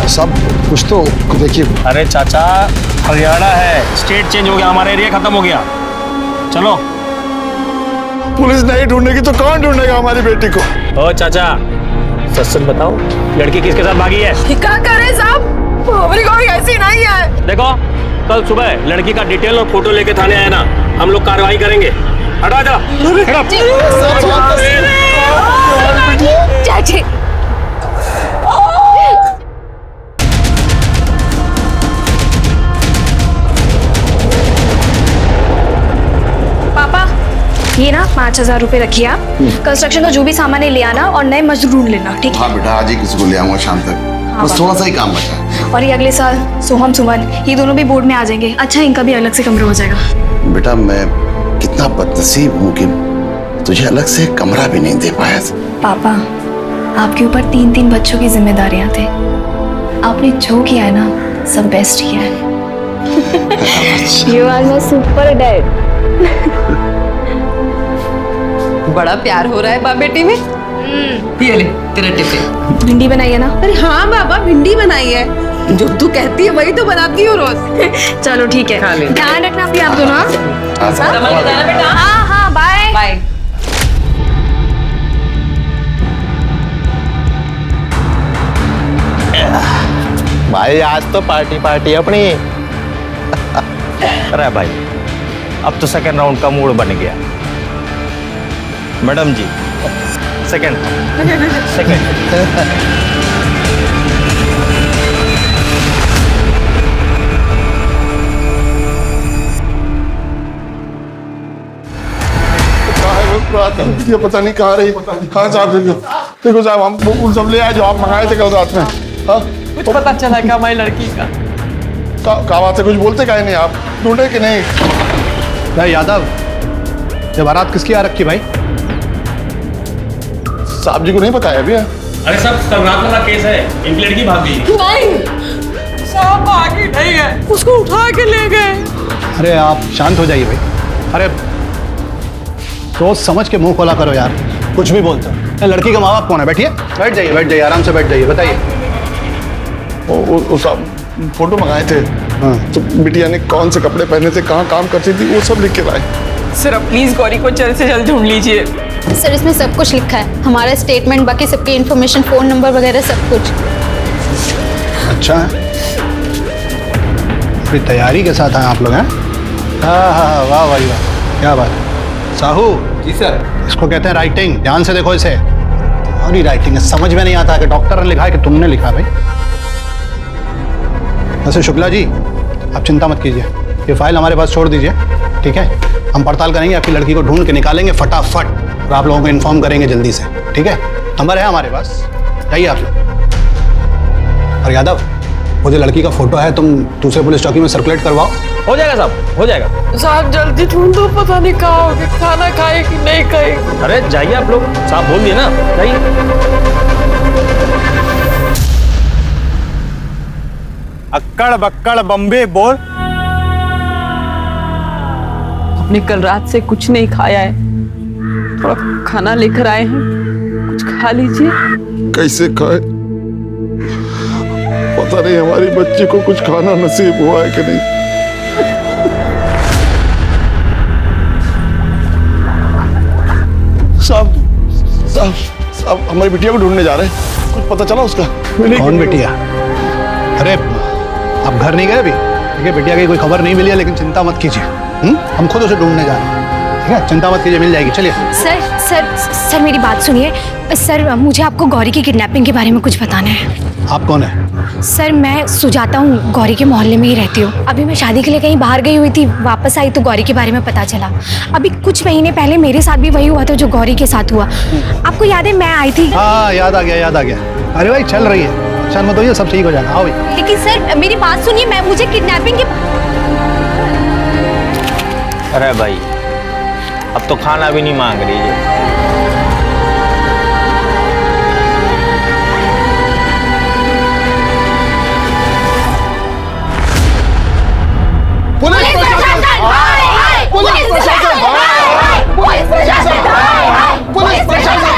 सब कुछ तो देखिए। अरे चाचा हरियाणा है, स्टेट चेंज हो गया, हमारा एरिया खत्म हो गया। चलो। पुलिस नहीं ढूंढेगी तो कौन ढूंढेगा हमारी बेटी को? ओ चाचा सच सच बताओ, लड़की किसके साथ भागी है? क्या करे साहब, हमारी कोई ऐसी नहीं है। देखो कल सुबह लड़की का डिटेल और फोटो लेके थाने आए ना, हम लोग कार्रवाई करेंगे। हटा जा। चाची पापा ये ना 5,000 रुपए रखिए आप, कंस्ट्रक्शन का जो भी सामान है ले आना और नए मजदूर ढूंढ लेना, ठीक है? हाँ बेटा, आज ही किसी को ले आऊंगा शाम तक, बस थोड़ा सा ही काम बचा है। और ये अगले साल सोहम सुमन ये दोनों भी बोर्ड में आ जाएंगे। अच्छा इनका भी अलग से कमरा हो जाएगा। बेटा मैं कितना बदनसीब हूँ कि तुझे अलग से कमरा भी नहीं दे पाया। पापा आपके ऊपर 3-3 बच्चों की जिम्मेदारियां थे, आपने जो किया है ना सब बेस्ट किया है। You are my super dad. बड़ा प्यार हो रहा है बाप बेटी में। ये ले तेरा टिफिन। भिंडी बनाई है ना? अरे हाँ बाबा भिंडी बनाई है। जो तू कहती है वही तो बनाती हूँ रोज। चलो ठीक है, ध्यान रखना अपनी आप दोनों। बेटा। हाँ हाँ, बाय बाय। भाई आज तो पार्टी पार्टी अपनी। अरे भाई अब तो सेकंड राउंड का मूड बन गया। मैडम जी सेकंड। ये पता नहीं कहाँ रही। हाँ साहब देखो साहब, हम वो सब ले आए जो आप मंगाए थे कल रात में। हाँ कुछ पता चला क्या हमारी लड़की का? क्या बात है, कुछ बोलते काहे नहीं आप? ढूंढे कि नहीं? भाई यादव, ये बारात किसकी आ रखी भाई? साहब जी को नहीं पता है अभी? अरे सब कल रात वाला केस है, एक लड़की भाग गई। नहीं साहब भागी नहीं है, उसको उठा के ले गए। अरे आप शांत हो जाइए भाई। अरे सोच समझ के मुंह खोला करो यार, कुछ भी बोलते हो। लड़की का माँ बाप कौन है? बैठिए, बैठ जाइए, आराम से बैठ जाइए। बताइए। वो सब फोटो मंगाए थे। हाँ। तो बिटिया ने कौन से कपड़े पहने थे, कहाँ काम करती थी, वो सब लिख के लाए। सर अब प्लीज गौरी को जल्द से जल्द ढूंढ लीजिए। सर इसमें सब कुछ लिखा है, हमारा स्टेटमेंट, बाकी सबकी इन्फॉर्मेशन, फोन नंबर वगैरह सब कुछ। अच्छा पूरी तैयारी के साथ आए आप लोग हैं? हाँ हाँ, वाह भाई वाह, क्या बात है। साहू जी सर। इसको कहते हैं राइटिंग, ध्यान से देखो इसे। और ही राइटिंग है, समझ में नहीं आता कि डॉक्टर ने लिखा है कि तुमने लिखा भाई। वैसे शुक्ला जी आप चिंता मत कीजिए, ये फाइल हमारे पास छोड़ दीजिए, ठीक है? हम पड़ताल करेंगे, आपकी लड़की को ढूंढ के निकालेंगे फटाफट, और आप लोगों को इन्फॉर्म करेंगे जल्दी से, ठीक है? नंबर है हमारे पास, जाइए आप लोग। और यादव, वो जो लड़की का फोटो है तुम दूसरे पुलिस चौकी में सर्कुलेट करवाओ। हो जाएगा साहब, हो जाएगा। साहब जल्दी ढूंढो, पता नहीं कहाँ होगी, खाना खाए कि नहीं खाए। अरे जाइए आप लोग, साहब बोल दिए ना, जाइए। अक्कड़ बक्कड़ बम्बे बोल। अपने कल रात से कुछ नहीं खाया है, थोड़ा खाना लेकर आए हैं, कुछ खा लीजिए। कैसे खाए पता नहीं, हमारी बच्ची को कुछ खाना नसीब हुआ है कि नहीं। साहब हमारी बिटिया को ढूंढने जा रहे हैं, कुछ पता चला उसका? कौन बिटिया? अरे आप घर नहीं गए अभी? ठीक है, बिटिया की कोई खबर नहीं मिली है, लेकिन चिंता मत कीजिए, हम खुद उसे ढूंढने जा रहे हैं, ठीक है? चिंता मत कीजिए, मिल जाएगी। चलिए। सर मेरी बात सुनिए। सर मुझे आपको गौरी की किडनैपिंग के बारे में कुछ बताना है। आप कौन है? सर मैं सुजाता हूँ, गौरी के मोहल्ले में ही रहती हूँ। अभी मैं शादी के लिए कहीं बाहर गई हुई थी, वापस आई तो गौरी के बारे में पता चला। अभी कुछ महीने पहले मेरे साथ भी वही हुआ था जो गौरी के साथ हुआ। आपको याद है मैं आई थी? हाँ याद आ गया। अरे भाई चल रही है, अच्छा मत होइए, सब ठीक हो जाएगा। आओ भाई। लेकिन सर मेरी बात सुनिए, मुझे किडनैपिंग के। अरे भाई अब तो खाना भी नहीं मांग रही है। पुलिस प्रशासन, पुलिस प्रशासन।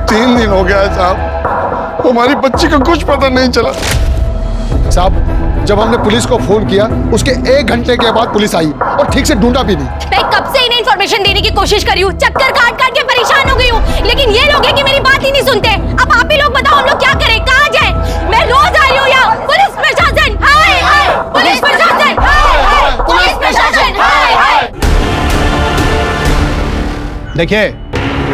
3 दिन हो गया है साहब, हमारी बच्ची का कुछ पता नहीं चला। साहब जब हमने पुलिस को फोन किया उसके 1 घंटे के बाद पुलिस आई और ठीक से ढूंढा भी नहीं। मैं कब से इन्हें इन्फॉर्मेशन देने की कोशिश कर रही हूँ, चक्कर काट काट के परेशान हो गई हूँ, लेकिन ये लोग हैं कि मेरी बात ही नहीं सुनते। अब आप ही लोग बताओ हम लोग क्या करें, कहाँ जाएं? मैं रोज आ रही हूँ यहाँ। पुलिस प्रशासन, हाय हाय, पुलिस प्रशासन, हाय हाय, पुलिस प्रशासन, हाय हाय। देखिए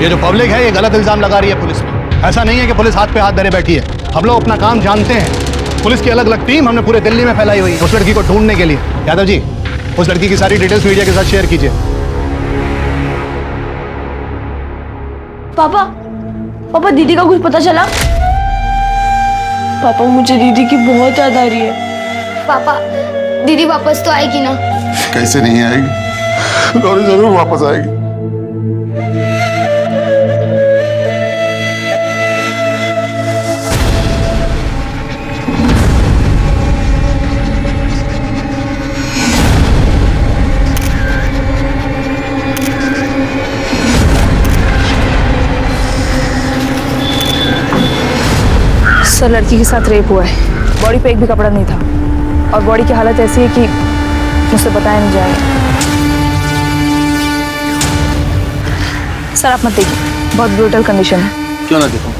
ये जो पब्लिक है ये गलत इल्जाम लगा रही है पुलिस पे। ऐसा नहीं है कि पुलिस हाथ पे हाथ धरे बैठी है, हम लोग अपना काम जानते हैं। पुलिस की अलग अलग टीम हमने पूरे दिल्ली में फैलाई हुई है उस लड़की को ढूंढने के लिए। यादव जी उस लड़की की सारी डिटेल्स मीडिया के साथ शेयर कीजिए। पापा दीदी का कुछ पता चला? पापा मुझे दीदी की बहुत याद आ रही है। पापा दीदी वापस तो आएगी ना? कैसे नहीं आएगी, गौरी जरूर वापस आएगी। सर लड़की के साथ रेप हुआ है। बॉडी पे एक भी कपड़ा नहीं था और बॉडी की हालत ऐसी है कि मुझसे बताया नहीं जाएगा। सर आप मत देखिए, बहुत ब्रूटल कंडीशन है। क्यों ना देखो?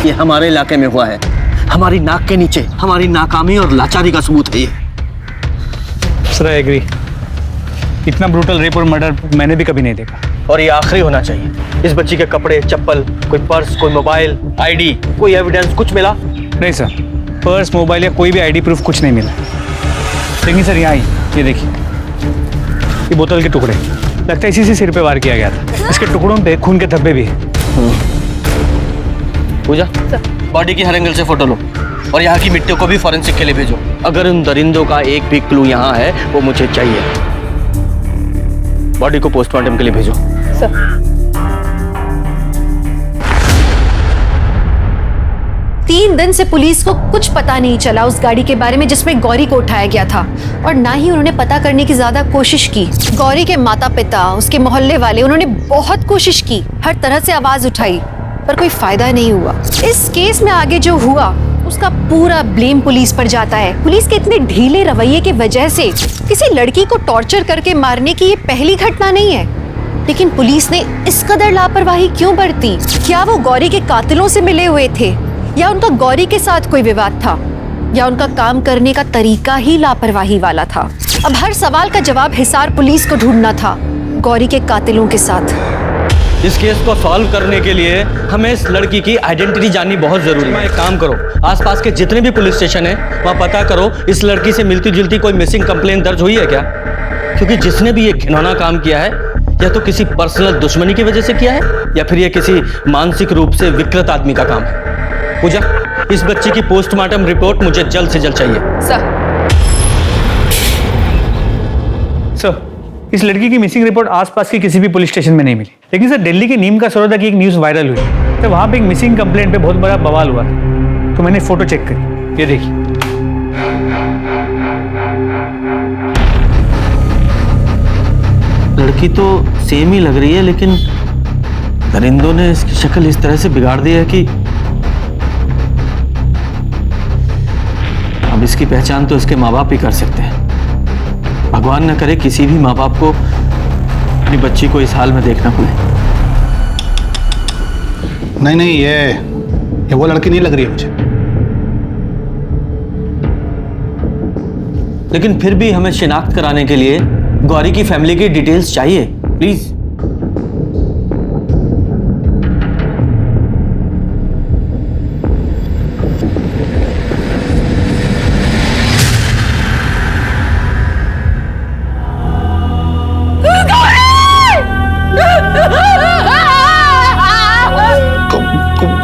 ये हमारे इलाके में हुआ है, हमारी नाक के नीचे, हमारी नाकामी और लाचारी का सबूत है ये। सर आई एग्री, इतना ब्रूटल रेप और मर्डर मैंने भी कभी नहीं देखा। और ये आखिरी होना चाहिए। इस बच्ची के कपड़े, चप्पल, कोई पर्स, कोई मोबाइल, आईडी, कोई एविडेंस कुछ मिला? नहीं सर, पर्स, मोबाइल या कोई भी आईडी प्रूफ कुछ नहीं मिला। लेकिन सर यहाँ ये देखिए, ये बोतल के टुकड़े, लगता है इसी से सिर पे वार किया गया था। इसके टुकड़ों पे खून के धब्बे भी हैं। पूजा, बॉडी की हर एंगल से फोटो लो और यहाँ की मिट्टियों को भी फॉरेंसिक के लिए भेजो। अगर उन दरिंदों का एक भी क्लू यहाँ है वो मुझे चाहिए। बॉडी को पोस्टमार्टम के लिए भेजो। सर। तीन दिन से पुलिस को कुछ पता नहीं चला उस गाड़ी के बारे में जिसमें गौरी को उठाया गया था, और ना ही उन्होंने पता करने की ज्यादा कोशिश की। गौरी के माता पिता, उसके मोहल्ले वाले, उन्होंने बहुत कोशिश की, हर तरह से आवाज उठाई, पर कोई फायदा नहीं हुआ। इस केस में आगे जो हुआ उसका पूरा ब्लेम पुलिस पर जाता है। पुलिस के इतने ढीले रवैये की वजह से किसी लड़की को टॉर्चर करके मारने की ये पहली घटना नहीं है। लेकिन पुलिस ने इस कदर लापरवाही क्यों बरती? क्या वो गौरी के कातिलों से मिले हुए थे, या उनका गौरी के साथ कोई विवाद था, या उनका काम करने का तरीका ही लापरवाही वाला था? अब हर सवाल का जवाब हिसार पुलिस को ढूंढना था गौरी के कातिलों के साथ। इस केस को सॉल्व करने के लिए हमें इस लड़की की आइडेंटिटी जाननी बहुत जरूरी है। एक काम करो, आसपास के जितने भी पुलिस स्टेशन है वहाँ पता करो इस लड़की से मिलती जुलती कोई मिसिंग कंप्लेंट दर्ज हुई है क्या? क्योंकि जिसने भी ये घिनौना काम किया है या तो किसी पर्सनल दुश्मनी की वजह से किया है या फिर ये किसी मानसिक रूप से विकृत आदमी का काम है। पूजा, इस बच्ची की पोस्टमार्टम रिपोर्ट मुझे जल्द से जल्द चाहिए। सर, इस लड़की की मिसिंग रिपोर्ट आसपास के किसी भी पुलिस स्टेशन में नहीं मिली, लेकिन सर दिल्ली के नीम का सरोदा की एक न्यूज़ वायरल हुई, तो वहाँ पे एक मिसिंग कंप्लेंट पे बहुत बड़ा बवाल हुआ था। तो मैंने फोटो चेक करी, ये देखिए। लड़की तो सेम ही लग रही है, लेकिन दरिंदों ने इसकी शक्ल इस तरह से बिगाड़ दी है कि अब इसकी पहचान तो इसके माँ बाप ही कर सकते हैं। भगवान न करे किसी भी माँ बाप को अपनी बच्ची को इस हाल में देखना पड़े। नहीं, ये वो लड़की नहीं लग रही है मुझे। लेकिन फिर भी हमें शिनाख्त कराने के लिए गौरी की फैमिली की डिटेल्स चाहिए, प्लीज।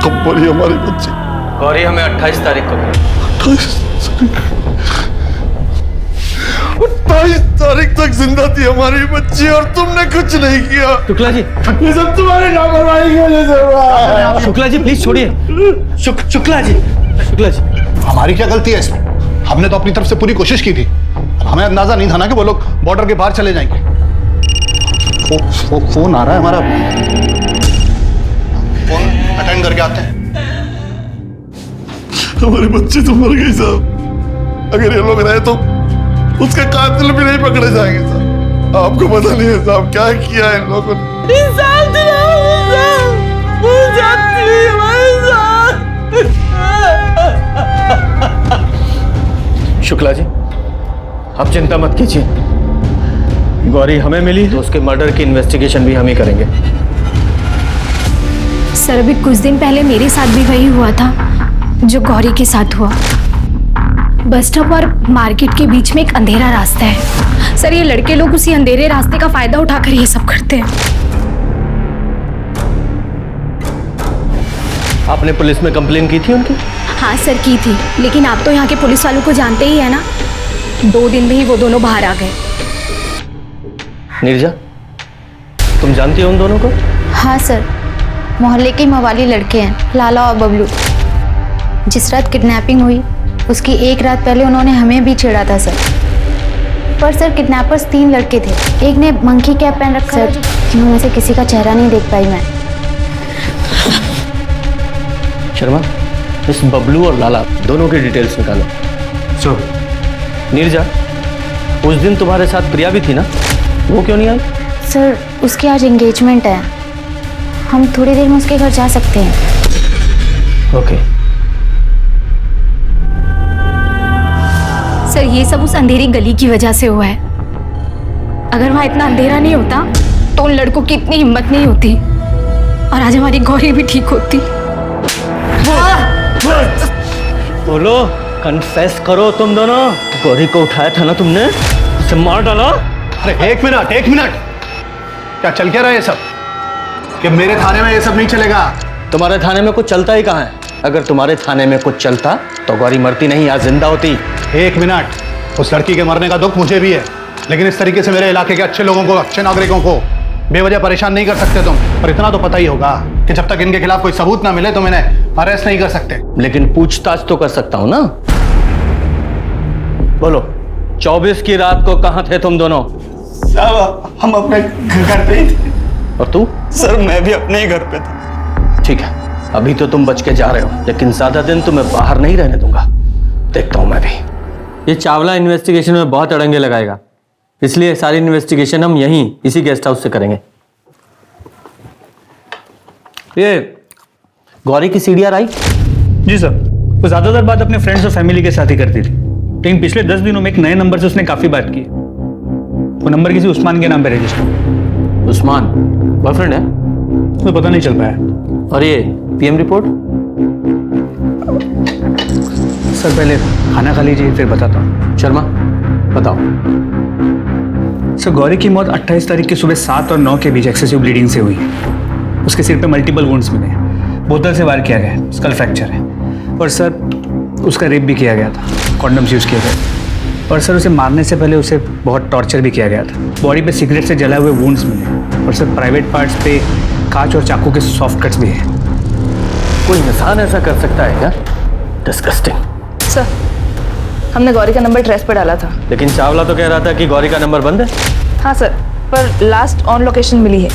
कब पड़ी हमारी बच्ची? गौरी हमें 28 तारीख को मिली। 28 तारीख तक जिंदा थी हमारी बच्ची और तुमने कुछ नहीं किया। शुक्ला जी, ये सब तुम्हारी लापरवाही की वजह से हुआ है। शुक्ला जी प्लीज छोड़िए। शुक्ला जी, हमारी क्या गलती है इसमें? हमने तो अपनी तरफ से पूरी कोशिश की थी। हमें अंदाजा नहीं था ना कि वो लोग बॉर्डर के बाहर चले जाएंगे। फोन आ रहा है हमारा, फोन अटेंड करके आते हैं। हमारी बच्ची तो मर गई साहब। अगर ये लोग रहे तो उसके कातिल भी नहीं पकड़े जाएंगे साहब। आपको पता नहीं है साहब क्या किया है इन लोगों ने। शुक्ला जी, आप चिंता मत कीजिए। गौरी हमें मिली तो उसके मर्डर की इन्वेस्टिगेशन भी हम ही करेंगे। सर, अभी कुछ दिन पहले मेरे साथ भी वही हुआ था जो गौरी के साथ हुआ। बस स्टॉप और मार्केट के बीच में एक अंधेरा रास्ता है। सर, ये लड़के लोग उसी अंधेरे रास्ते का फायदा उठाकर ये सब करते हैं। आपने पुलिस में कंप्लेन की थी उनकी? हाँ सर, की थी, लेकिन आप तो यहाँ के पुलिस वालों को जानते ही है ना। 2 दिन में ही वो दोनों बाहर आ गए। नीरजा, तुम जानती हो उन दोनों को? हाँ सर, मोहल्ले के मवाली लड़के हैं, लाला और बबलू। जिस रात किडनैपिंग हुई उसकी एक रात पहले उन्होंने हमें भी छेड़ा था सर। पर सर, किडनैपर्स 3 लड़के थे। एक ने मंकी कैप पहन रखा है, जिनमें से किसी का चेहरा नहीं देख पाई मैं। शर्मा, इस बबलू और लाला दोनों की डिटेल्स निकालो। सर। नीरजा, उस दिन तुम्हारे साथ प्रिया भी थी ना, वो क्यों नहीं आई? सर उसकी आज एंगेजमेंट है, हम थोड़ी देर में उसके घर जा सकते हैं। ओके। सर ये सब उस अंधेरी गली की वजह से हुआ है। अगर वहां इतना अंधेरा नहीं होता तो उन लड़कों की इतनी हिम्मत नहीं होती और आज हमारी गौरी भी ठीक होती। बोलो, कन्फेस करो तुम दोनों। गौरी को उठाया था ना तुमने, उसे मार डाला। अरे एक मिनट, क्या चल क्या रहा है ये सब? कि मेरे थाने में ये सब नहीं चलेगा। तुम्हारे थाने में कुछ चलता ही कहाँ है? अगर तुम्हारे थाने में कुछ चलता तो गौरी मरती नहीं, आज जिंदा होती। एक मिनट, उस लड़की के मरने का दुख मुझे भी है, लेकिन इस तरीके से मेरे इलाके के अच्छे लोगों को, अच्छे नागरिकों को बेवजह परेशान नहीं कर सकते तुम। और इतना तो पता ही होगा कि जब तक इनके खिलाफ कोई सबूत ना मिले तो इन्हें अरेस्ट नहीं कर सकते। लेकिन पूछताछ तो कर सकता हूं ना। बोलो, 24 की रात को कहां थे तुम दोनों? साहब हम अपने घर पे ही थे। और तू? सर मैं भी अपने ही घर पे था। ठीक है, अभी तो तुम बच के जा रहे हो, लेकिन ज्यादा दिन तुम्हें बाहर नहीं रहने दूंगा। देखता हूं मैं भी। ये चावला इन्वेस्टिगेशन में बहुत अड़ंगे लगाएगा, इसलिए सारी इन्वेस्टिगेशन हम यहीं इसी गेस्ट हाउस से करेंगे। ये गौरी की सीडीआर आई? जी सर, वो ज्यादातर बात अपने फ्रेंड्स और फैमिली के साथ ही करती थी, लेकिन पिछले 10 दिनों में एक नए नंबर से उसने काफी बात की। वो नंबर किसी उस्मान के नाम पे रजिस्टर। उस्मान बॉयफ्रेंड है? तो पता नहीं चल पाया। और ये पीएम रिपोर्ट? सर पहले खाना खा लीजिए फिर बताता हूँ। शर्मा बताओ। सर गौरी की मौत 28 तारीख की सुबह 7 और 9 के बीच एक्सेसिव ब्लीडिंग से हुई है। उसके सिर पे मल्टीपल वुंड्स मिले हैं, बोतल से वार किया गया है, स्कल फ्रैक्चर है। और सर उसका रेप भी किया गया था, कॉन्डम्स यूज़ किए गए। और सर उसे मारने से पहले उसे बहुत टॉर्चर भी किया गया था। बॉडी पे सिगरेट से जलाए हुए वुंड्स मिले और सर प्राइवेट पार्ट्स पे कांच और चाकू के सॉफ्ट कट्स भी हैं। कोई इंसान ऐसा कर सकता है क्या? डिस्गस्टिंग। सर हमने गौरी का नंबर ट्रेस पे डाला था। लेकिन चावला तो कह रहा था कि गौरी का नंबर बंद है। हाँ सर, पर लास्ट ऑन लोकेशन मिली है,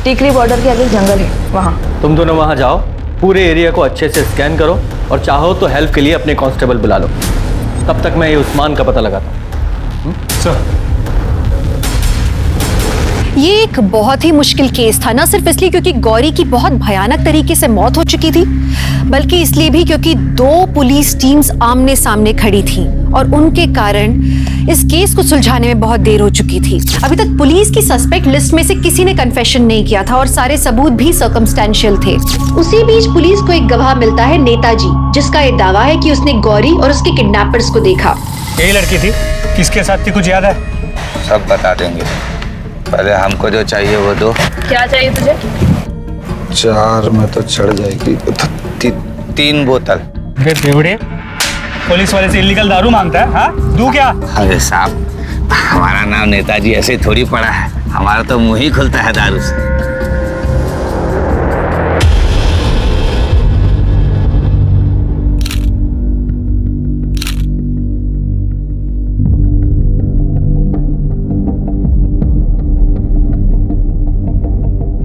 टीकरी बॉर्डर के आगे जंगल है वहाँ। तुम दोनों वहाँ जाओ, पूरे एरिया को अच्छे से स्कैन करो और चाहो तो हेल्प के लिए अपने कांस्टेबल बुला लो। तब तक मैं ये उस्मान का पता लगाता हूँ। सर ये एक बहुत ही मुश्किल केस था, ना सिर्फ इसलिए क्योंकि गौरी की बहुत भयानक तरीके से मौत हो चुकी थी, बल्कि इसलिए भी क्योंकि 2 पुलिस टीम्स आमने सामने खड़ी थी और उनके कारण इस केस को सुलझाने में बहुत देर हो चुकी थी। अभी तक पुलिस की सस्पेक्ट लिस्ट में से किसी ने कन्फेशन नहीं किया था और सारे सबूत भी सर्कमस्टेंशियल थे। उसी बीच पुलिस को एक गवाह मिलता है, नेताजी, जिसका ये दावा है कि उसने गौरी और उसके किडनैपर्स को देखा। यही लड़की थी, किसके साथ थी कुछ याद है? सब बता देंगे, पहले हमको जो चाहिए वो दो। क्या चाहिए तुझे? 4 में तो चढ़ जाएगी। 3 बोतल। अरे बेवड़े, पुलिस वाले से इलीगल दारू मांगता है? हाँ दूं क्या? अरे साहब, हमारा नाम नेताजी ऐसे थोड़ी पड़ा है, हमारा तो मुंह ही खुलता है दारू से।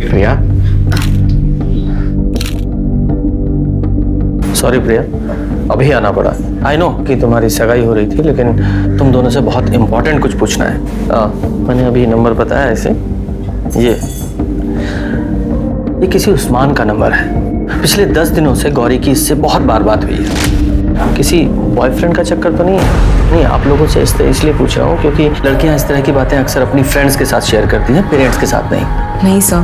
प्रिया, सॉरी प्रिया, अभी आना पड़ा। आई नो कि तुम्हारी सगाई हो रही थी, लेकिन तुम दोनों से बहुत इंपॉर्टेंट कुछ पूछना है। मैंने अभी नंबर बताया ऐसे, ये किसी उस्मान का नंबर है। पिछले 10 दिनों से गौरी की इससे बहुत बार बात हुई है। किसी बॉयफ्रेंड का चक्कर तो नहीं है? नहीं, आप लोगों से इसलिए पूछ रहा हूँ क्योंकि लड़कियाँ इस तरह की बातें अक्सर अपनी फ्रेंड्स के साथ शेयर करती हैं, पेरेंट्स के साथ नहीं। नहीं सर,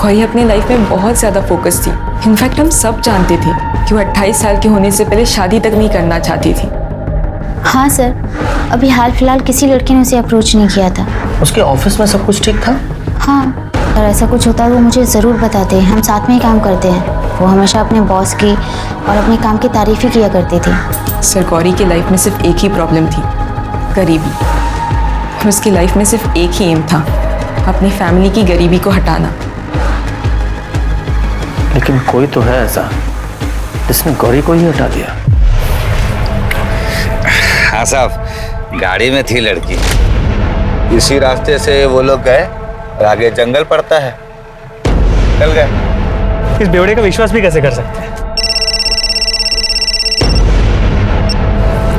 गौरी अपनी लाइफ में बहुत ज़्यादा फोकस थी। इनफैक्ट हम सब जानते थे कि वो 28 साल की होने से पहले शादी तक नहीं करना चाहती थी। हाँ सर, अभी हाल फिलहाल किसी लड़की ने उसे अप्रोच नहीं किया था। उसके ऑफिस में सब कुछ ठीक था? हाँ, अगर ऐसा कुछ होता है वो मुझे ज़रूर बताते हैं, हम साथ में ही काम करते हैं। वो हमेशा अपने बॉस की और अपने काम की तारीफ ही किया करती थी। सर गौरी की लाइफ में सिर्फ एक ही प्रॉब्लम थी, गरीबी। और उसकी लाइफ में सिर्फ एक ही एम था, अपनी फैमिली की गरीबी को हटाना। लेकिन कोई तो है ऐसा जिसने गौरी को ही हटा दिया। हाँ साहब, गाड़ी में थी लड़की, इसी रास्ते से वो लोग गए और आगे जंगल पड़ता है, चल गए। इस बेवड़े का विश्वास भी कैसे कर सकते हैं?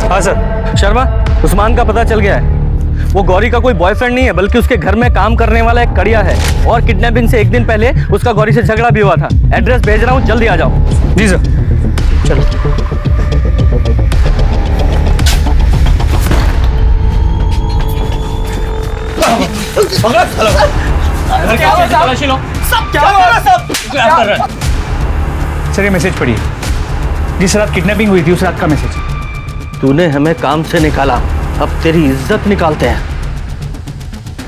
हाँ सर, शर्मा, उस्मान का पता चल गया है। वो गौरी का कोई बॉयफ्रेंड नहीं है, बल्कि उसके घर में काम करने वाला एक कड़िया है, और किडनैपिंग से एक दिन पहले उसका गौरी से झगड़ा भी हुआ था। एड्रेस भेज रहा हूँ, जल्दी आ जाओ। जी सर। चलो। सर ये मैसेज पढ़िए। जिस रात किडनैपिंग हुई थी उस रात का मैसेज। तूने हमें काम से निकाला, अब तेरी इज्जत निकालते हैं।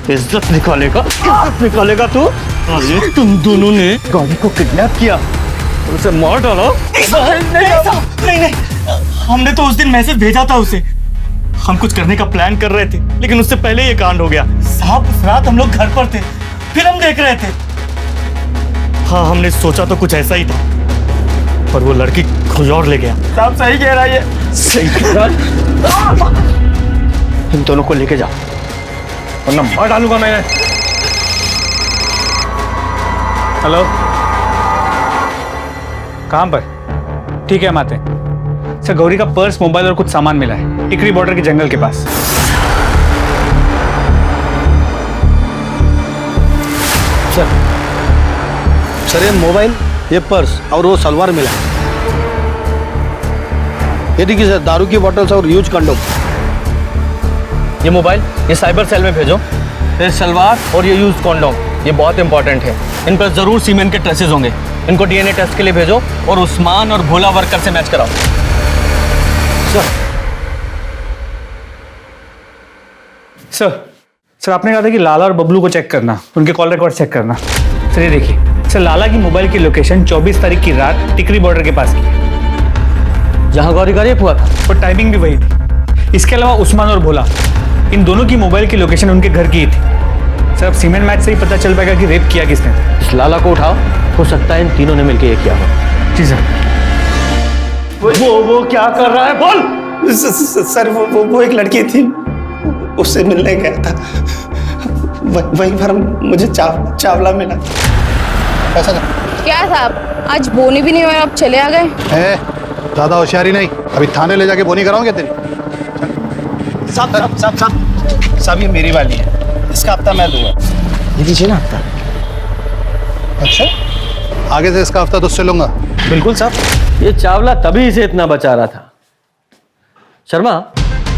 इज्जत निकालेगा? इज्जत निकालेगा तू? अरे तुम दोनों ने गौरी को किडनैप किया, उसे मार डालो। नहीं, हमने तो उस दिन मैसेज भेजा था उसे। हम कुछ करने का प्लान कर रहे थे, लेकिन उससे पहले ये कांड हो गया। साहब उस रात हम लोग घर पर थे, फिल्म देख रहे थे। हाँ, हमने सोचा तो कुछ ऐसा ही था, पर वो लड़की कुछ और ले गया। साहब सही कह रहा है ये। सही कह रहा है। इन दोनों को लेके जाओ, वरना मार डालूंगा मैंने। हेलो, कहाँ पर? ठीक है, हम आते हैं। सर गौरी का पर्स, मोबाइल और कुछ सामान मिला है टिकरी बॉर्डर के जंगल के पास। सर ये मोबाइल, ये पर्स और वो सलवार मिला। ये देखिए सर, दारू की बॉटल्स और यूज कंडोम। ये मोबाइल, ये साइबर सेल में भेजो। ये सलवार और ये यूज कॉन्डोम, ये बहुत इंपॉर्टेंट है। इन पर जरूर सीमेन के ट्रेसेस होंगे। इनको डीएनए टेस्ट के लिए भेजो और उस्मान और भोला वर्कर से मैच कराओ। सर आपने कहा था कि लाला और बबलू को चेक करना, उनके कॉल रिकॉर्ड चेक करना। सर ये देखिए, सर लाला की मोबाइल की लोकेशन 24 तारीख की रात टिकरी बॉर्डर के पास की है, जहां गौरी का रेप हुआ था, और टाइमिंग भी वही थी। इसके अलावा उस्मान और भोला, इन दोनों की मोबाइल की लोकेशन उनके घर की ही थी। सर अब सीमेंट मैच से ही पता चल पाएगा कि रेप किया किसने। इस लाला को उठाओ, हो सकता है इन तीनों ने मिलकर ये किया हो। जी सर। वो क्या कर रहा है, बोल। सर वो एक लड़की थी, उससे मिलने गया था, वहीं पर मुझे चावला मिला। ऐसा क्या साहब, आज बोनी भी नहीं हुआ, आप चले आ गए। ज्यादा होशियारी नहीं, अभी थाने ले जाके बोनी कराओगे तेरी। साहब ये मेरी वाली है, इसका हफ्ता मैं दूंगा। ये दीजिए ना हफ्ता। अच्छा, आगे से इसका हफ्ता तुझसे लूंगा। बिल्कुल साहब। ये चावला तभी इसे इतना बचा रहा था। शर्मा,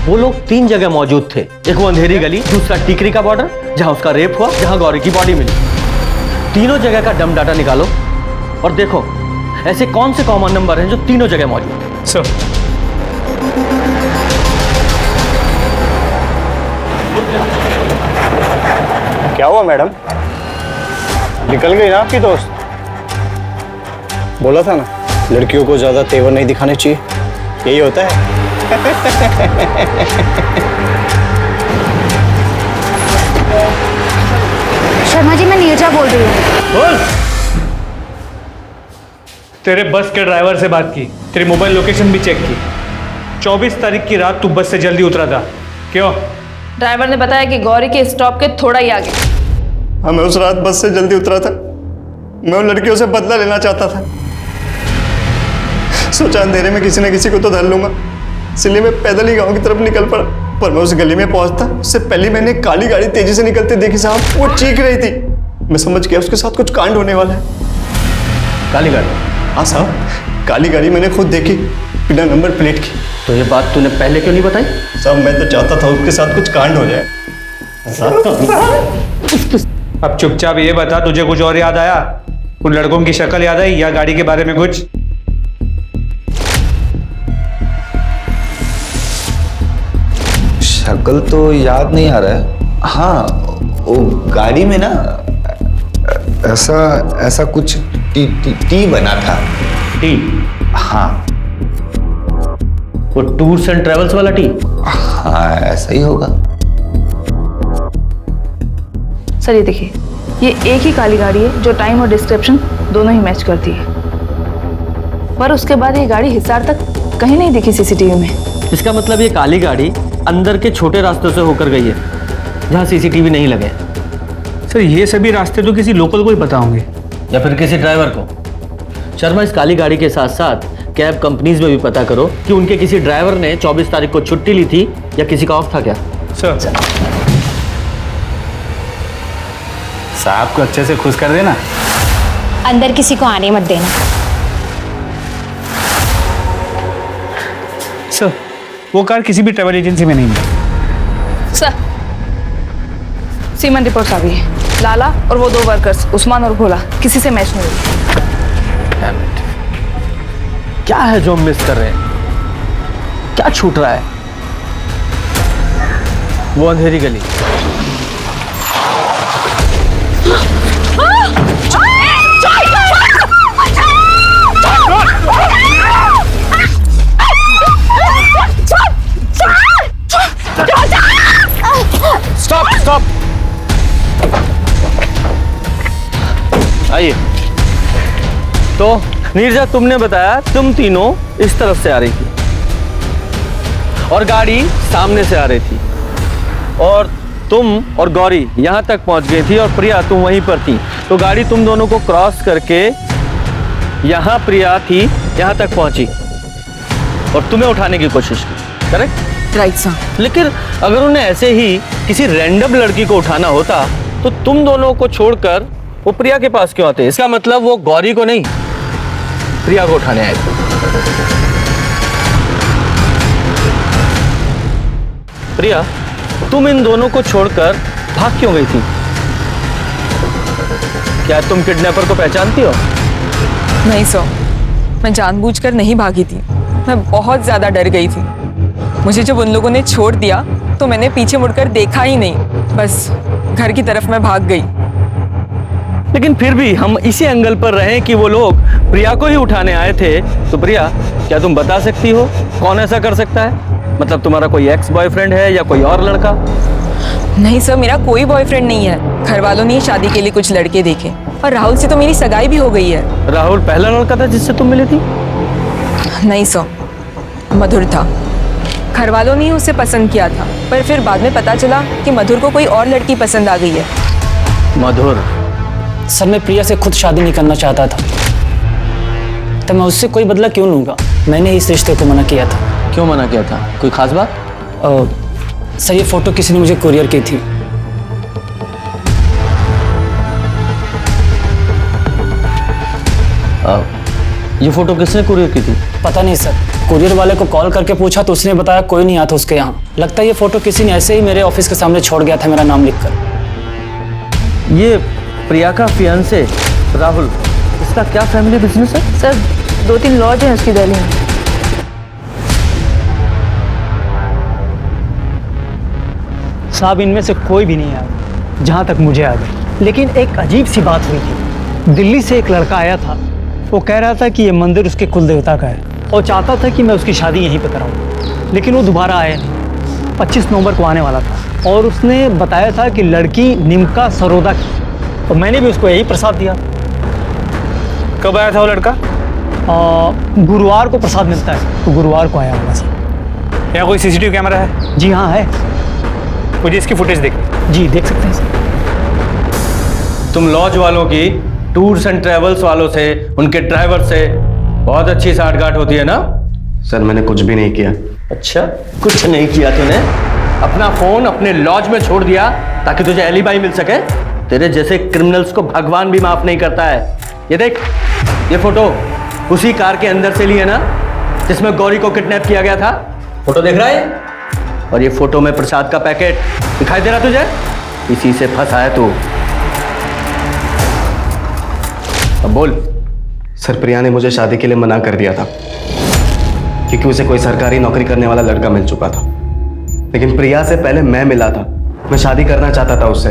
वो लोग 3 जगह मौजूद थे। एक वो अंधेरी गली, दूसरा टिकरी का बॉर्डर जहां उसका रेप हुआ, जहां गौरी की बॉडी मिली। तीनों जगह का डम डाटा निकालो और देखो ऐसे कौन से कॉमन नंबर हैं जो तीनों जगह मौजूद हैं। सर क्या हुआ मैडम, निकल गई ना आपकी दोस्त? बोला था ना, लड़कियों को ज्यादा तेवर नहीं दिखाने चाहिए, यही होता है। शर्मा जी, मैं नीरजा बोल रही हूँ। बोल। तेरे बस के ड्राइवर से बात की, तेरी मोबाइल लोकेशन भी चेक की। 24 तारीख की रात तू बस से जल्दी उतरा था, क्यों? ड्राइवर ने बताया कि गौरी के स्टॉप के थोड़ा ही आगे। हाँ, मैं उस रात बस से जल्दी उतरा था, मैं उन लड़कियों से बदला लेना चाहता था। सोचा अंधेरे में किसी न किसी को तो धर लूंगा, इसलिए मैं पैदल ही गांव की तरफ निकल पड़ा। पर मैं उस गली में पहुंचता उससे पहले मैंने काली गाड़ी तेजी से निकलते देखी साहब, वो चीख रही थी। मैं समझ गया उसके साथ कुछ कांड होने वाला है। काली गाड़ी? हाँ साहब, काली गाड़ी मैंने खुद देखी, बिना नंबर प्लेट की। तो ये बात तूने पहले क्यों नहीं बताई? साहब मैं तो चाहता था उसके साथ कुछ कांड हो जाए। अब चुपचाप ये बता, तुझे कुछ और याद आया? उन लड़कों की शक्ल याद आई या गाड़ी के बारे में कुछ? शक्ल तो याद नहीं आ रहा है। हाँ, वो गाड़ी में ना ऐसा कुछ टी बना था। टी? हाँ। वो टूर्स एंड ट्रेवल्स वाला टी? हाँ, ऐसा ही होगा। सर ये देखिए, ये एक ही काली गाड़ी है जो टाइम और डिस्क्रिप्शन दोनों ही मैच करती है, पर उसके बाद ये गाड़ी हिसार तक कहीं नहीं दिखी सीसीटीवी में। इसका मतलब ये काली गाड़ी अंदर के छोटे रास्तों से होकर गई है जहां सीसीटीवी नहीं लगे। सर ये सभी रास्ते तो किसी लोकल को ही पता होंगे, या फिर किसी ड्राइवर को। शर्मा, इस काली गाड़ी के साथ साथ कैब कंपनीज में भी पता करो कि उनके किसी ड्राइवर ने 24 तारीख को छुट्टी ली थी या किसी का ऑफ था क्या। सर साहब को अच्छे से खुश कर देना। अंदर किसी को आने मत देना। सर वो कार किसी भी ट्रैवल एजेंसी में नहीं मिली। सर सीमन रिपोर्ट्स आ गई है। लाला और वो 2 वर्कर्स उस्मान और भोला किसी से मैच नहीं हुई। क्या है जो हम मिस कर रहे हैं? क्या छूट रहा है? वो अंधेरी गली। स्टॉप स्टॉप, आइए। तो नीरजा, तुमने बताया तुम तीनों इस तरफ से आ रही थी और गाड़ी सामने से आ रही थी, और तुम और गौरी यहां तक पहुंच गई थी और प्रिया तुम वहीं पर थी। तो गाड़ी तुम दोनों को क्रॉस करके यहां प्रिया थी, यहां तक पहुंची और तुम्हें उठाने की कोशिश की। करेक्ट? Right sir. लेकिन अगर उन्हें ऐसे ही किसी रैंडम लड़की को उठाना होता तो तुम दोनों को छोड़कर वो प्रिया के पास क्यों आते? इसका मतलब वो गौरी को नहीं, प्रिया को उठाने आए थे। प्रिया, तुम इन दोनों को छोड़कर भाग क्यों गई थी? क्या तुम किडनैपर को पहचानती हो? नहीं सर, मैं जानबूझकर नहीं भागी थी। मैं बहुत ज्यादा डर गई थी। मुझे जब उन लोगों ने छोड़ दिया तो मैंने पीछे मुड़कर देखा ही नहीं, बस घर की तरफ मैं भाग गई। लेकिन फिर भी हम इसी एंगल पर रहे कि वो लोग प्रिया को ही उठाने आए थे। तो प्रिया, क्या तुम बता सकती हो कौन ऐसा कर सकता है? मतलब तुम्हारा कोई एक्स बॉयफ्रेंड है या कोई और लड़का? नहीं सर, मेरा कोई बॉयफ्रेंड नहीं है। घर वालों ने शादी के लिए कुछ लड़के देखे और राहुल से तो मेरी सगाई भी हो गई है। राहुल पहला लड़का था जिससे तुम मिली थी? नहीं सर, मधुर था। घर वालों ने उसे पसंद किया था, पर फिर बाद में पता चला कि मधुर को कोई और लड़की पसंद आ गई है। मधुर? सर मैं प्रिया से खुद शादी नहीं करना चाहता था, तो मैं उससे कोई बदला क्यों लूँगा? मैंने इस रिश्ते को मना किया था। क्यों मना किया था? कोई खास बात? सर ये फोटो किसी ने मुझे कुरियर की थी। ये फोटो किसने कुरियर की थी? पता नहीं सर, कुरियर वाले को कॉल करके पूछा तो उसने बताया कोई नहीं आता उसके यहाँ। लगता है ये फोटो किसी ने ऐसे ही मेरे ऑफिस के सामने छोड़ गया था मेरा नाम लिखकर। ये प्रिया का फियांसे राहुल, इसका क्या फैमिली बिजनेस है? सर 2-3 लॉज हैं उसकी दिल्ली में। साहब इनमें से कोई भी नहीं आया जहाँ तक मुझे आ गई। लेकिन एक अजीब सी बात हुई थी। दिल्ली से एक लड़का आया था, वो कह रहा था कि ये मंदिर उसके कुल देवता का है और चाहता था कि मैं उसकी शादी यहीं पर कराऊं। लेकिन वो दोबारा आया नहीं। 25 नवंबर को आने वाला था और उसने बताया था कि लड़की निमका सरोदा की, तो मैंने भी उसको यही प्रसाद दिया। कब आया था वो लड़का? गुरुवार को प्रसाद मिलता है, तो गुरुवार को आया होगा सर। यहाँ कोई सीसीटीवी कैमरा है? जी हाँ है। मुझे इसकी फुटेज देखनी। जी देख सकते हैं सर। तुम लॉज वालों की टूर्स एंड ट्रेवल्स वालों से, उनके ड्राइवर से बहुत अच्छी साठगांठ होती है ना? सर मैंने कुछ भी नहीं किया। अच्छा, कुछ नहीं किया तूने? अपना फोन अपने लॉज में छोड़ दिया ताकि तुझे एलिबाई मिल सके? तेरे जैसे क्रिमिनल्स को भगवान भी माफ नहीं करता है। ये देख, ये फोटो उसी कार के अंदर से ली है ना जिसमें गौरी को किडनैप किया गया था? फोटो देख रहा है? और ये फोटो में प्रसाद का पैकेट दिखाई दे रहा तुझे? इसी से फंसा है तू। अब बोल। सर प्रिया ने मुझे शादी के लिए मना कर दिया था क्योंकि उसे कोई सरकारी नौकरी करने वाला लड़का मिल चुका था। लेकिन प्रिया से पहले मैं मिला था। मैं शादी करना चाहता था उससे,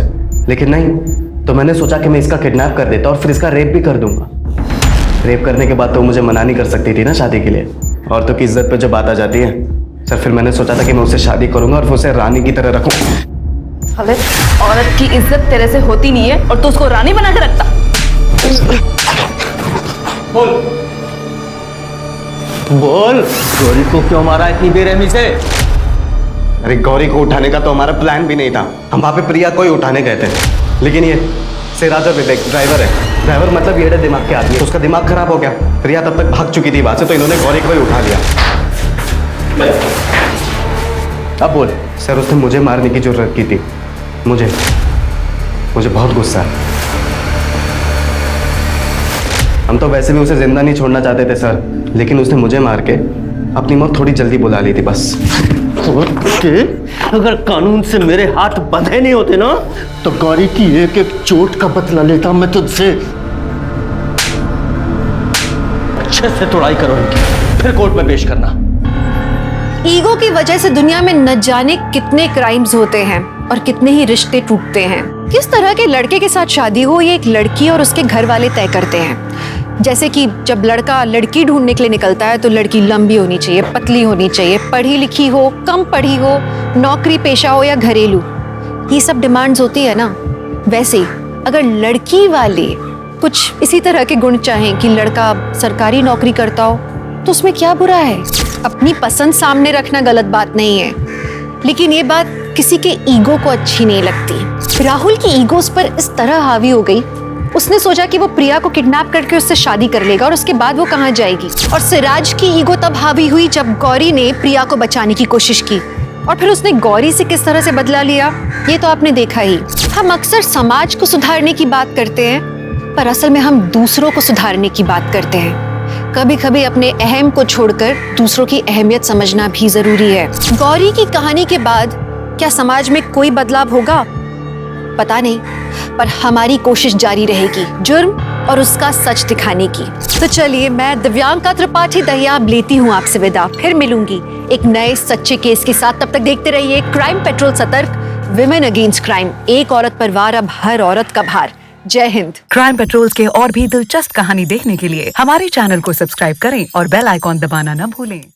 लेकिन नहीं। तो मैंने सोचा कि मैं इसका किडनैप कर देता और फिर इसका रेप भी कर दूंगा। रेप करने के बाद तो मुझे मना नहीं कर सकती थी ना शादी के लिए। औरतों की इज्जत पे जो बात आ जाती है सर, फिर मैंने सोचा था कि मैं उससे शादी करूंगा और उसे रानी की तरह रखूं। साले, औरत की इज्जत तेरे से होती नहीं है और तू उसको रानी बना के रखता। बोल बोल, गौरी को क्यों मारा इतनी बेरहमी से? अरे गौरी को उठाने का तो हमारा प्लान भी नहीं था। हम वहां पे प्रिया को ही उठाने गए थे, लेकिन ये सिराज और विवेक ड्राइवर है, ड्राइवर मतलब येड़े दिमाग के आदमी है, उसका दिमाग खराब हो गया। प्रिया तब तक भाग चुकी थी वहां से, तो इन्होंने गौरी को ही उठा लिया। अब बोल। सर उसने मुझे मारने की जरूरत की थी, मुझे बहुत गुस्सा है। हम तो वैसे भी उसे जिंदा नहीं छोड़ना चाहते थे सर, लेकिन उसने मुझे मार के अपनी मौत थोड़ी जल्दी बुला ली थी बस। अगर कानून से मेरे हाथ बंधे नहीं होते ना, तो गौरी की एक एक चोट का बदला लेता मैं तुझसे। अच्छे से तोड़ाई करो इनकी, फिर कोर्ट में पेश करना। ईगो की वजह से दुनिया में न जाने कितने क्राइम्स होते हैं और कितने ही रिश्ते टूटते हैं। किस तरह के लड़के के साथ शादी हो ये एक लड़की और उसके घर वाले तय करते हैं। जैसे कि जब लड़का लड़की ढूंढने के लिए निकलता है तो लड़की लंबी होनी चाहिए, पतली होनी चाहिए, पढ़ी लिखी हो, कम पढ़ी हो, नौकरी पेशा हो या घरेलू, ये सब डिमांड्स होती है ना। वैसे ही अगर लड़की वाले कुछ इसी तरह के गुण चाहें कि लड़का सरकारी नौकरी करता हो, तो उसमें क्या बुरा है। अपनी पसंद सामने रखना गलत बात नहीं है, लेकिन ये बात किसी के ईगो को अच्छी नहीं लगती। राहुल की ईगो उस पर इस तरह हावी हो गई, उसने सोचा कि वो प्रिया को किडनैप करके उससे शादी कर लेगा और उसके बाद वो कहाँ जाएगी। और सिराज की ईगो तब हावी हुई जब गौरी ने प्रिया को बचाने की कोशिश की, और फिर उसने गौरी से किस तरह से बदला लिया ये तो आपने देखा ही। हम अक्सर समाज को सुधारने की बात करते हैं, पर असल में हम दूसरों को सुधारने की बात करते हैं। कभी कभी अपने अहम को छोड़कर दूसरों की अहमियत समझना भी जरूरी है। गौरी की कहानी के बाद क्या समाज में कोई बदलाव होगा पता नहीं, पर हमारी कोशिश जारी रहेगी जुर्म और उसका सच दिखाने की। तो चलिए, मैं दिव्यांका त्रिपाठी दहिया अब लेती हूँ आपसे विदा। फिर मिलूंगी एक नए सच्चे केस के साथ। तब तक देखते रहिए क्राइम पेट्रोल सतर्क, विमेन अगेंस्ट क्राइम। एक औरत पर वार, अब हर औरत का भार। जय हिंद। क्राइम पेट्रोल के और भी दिलचस्प कहानी देखने के लिए हमारे चैनल को सब्सक्राइब करें और बेल आइकॉन दबाना न भूलें।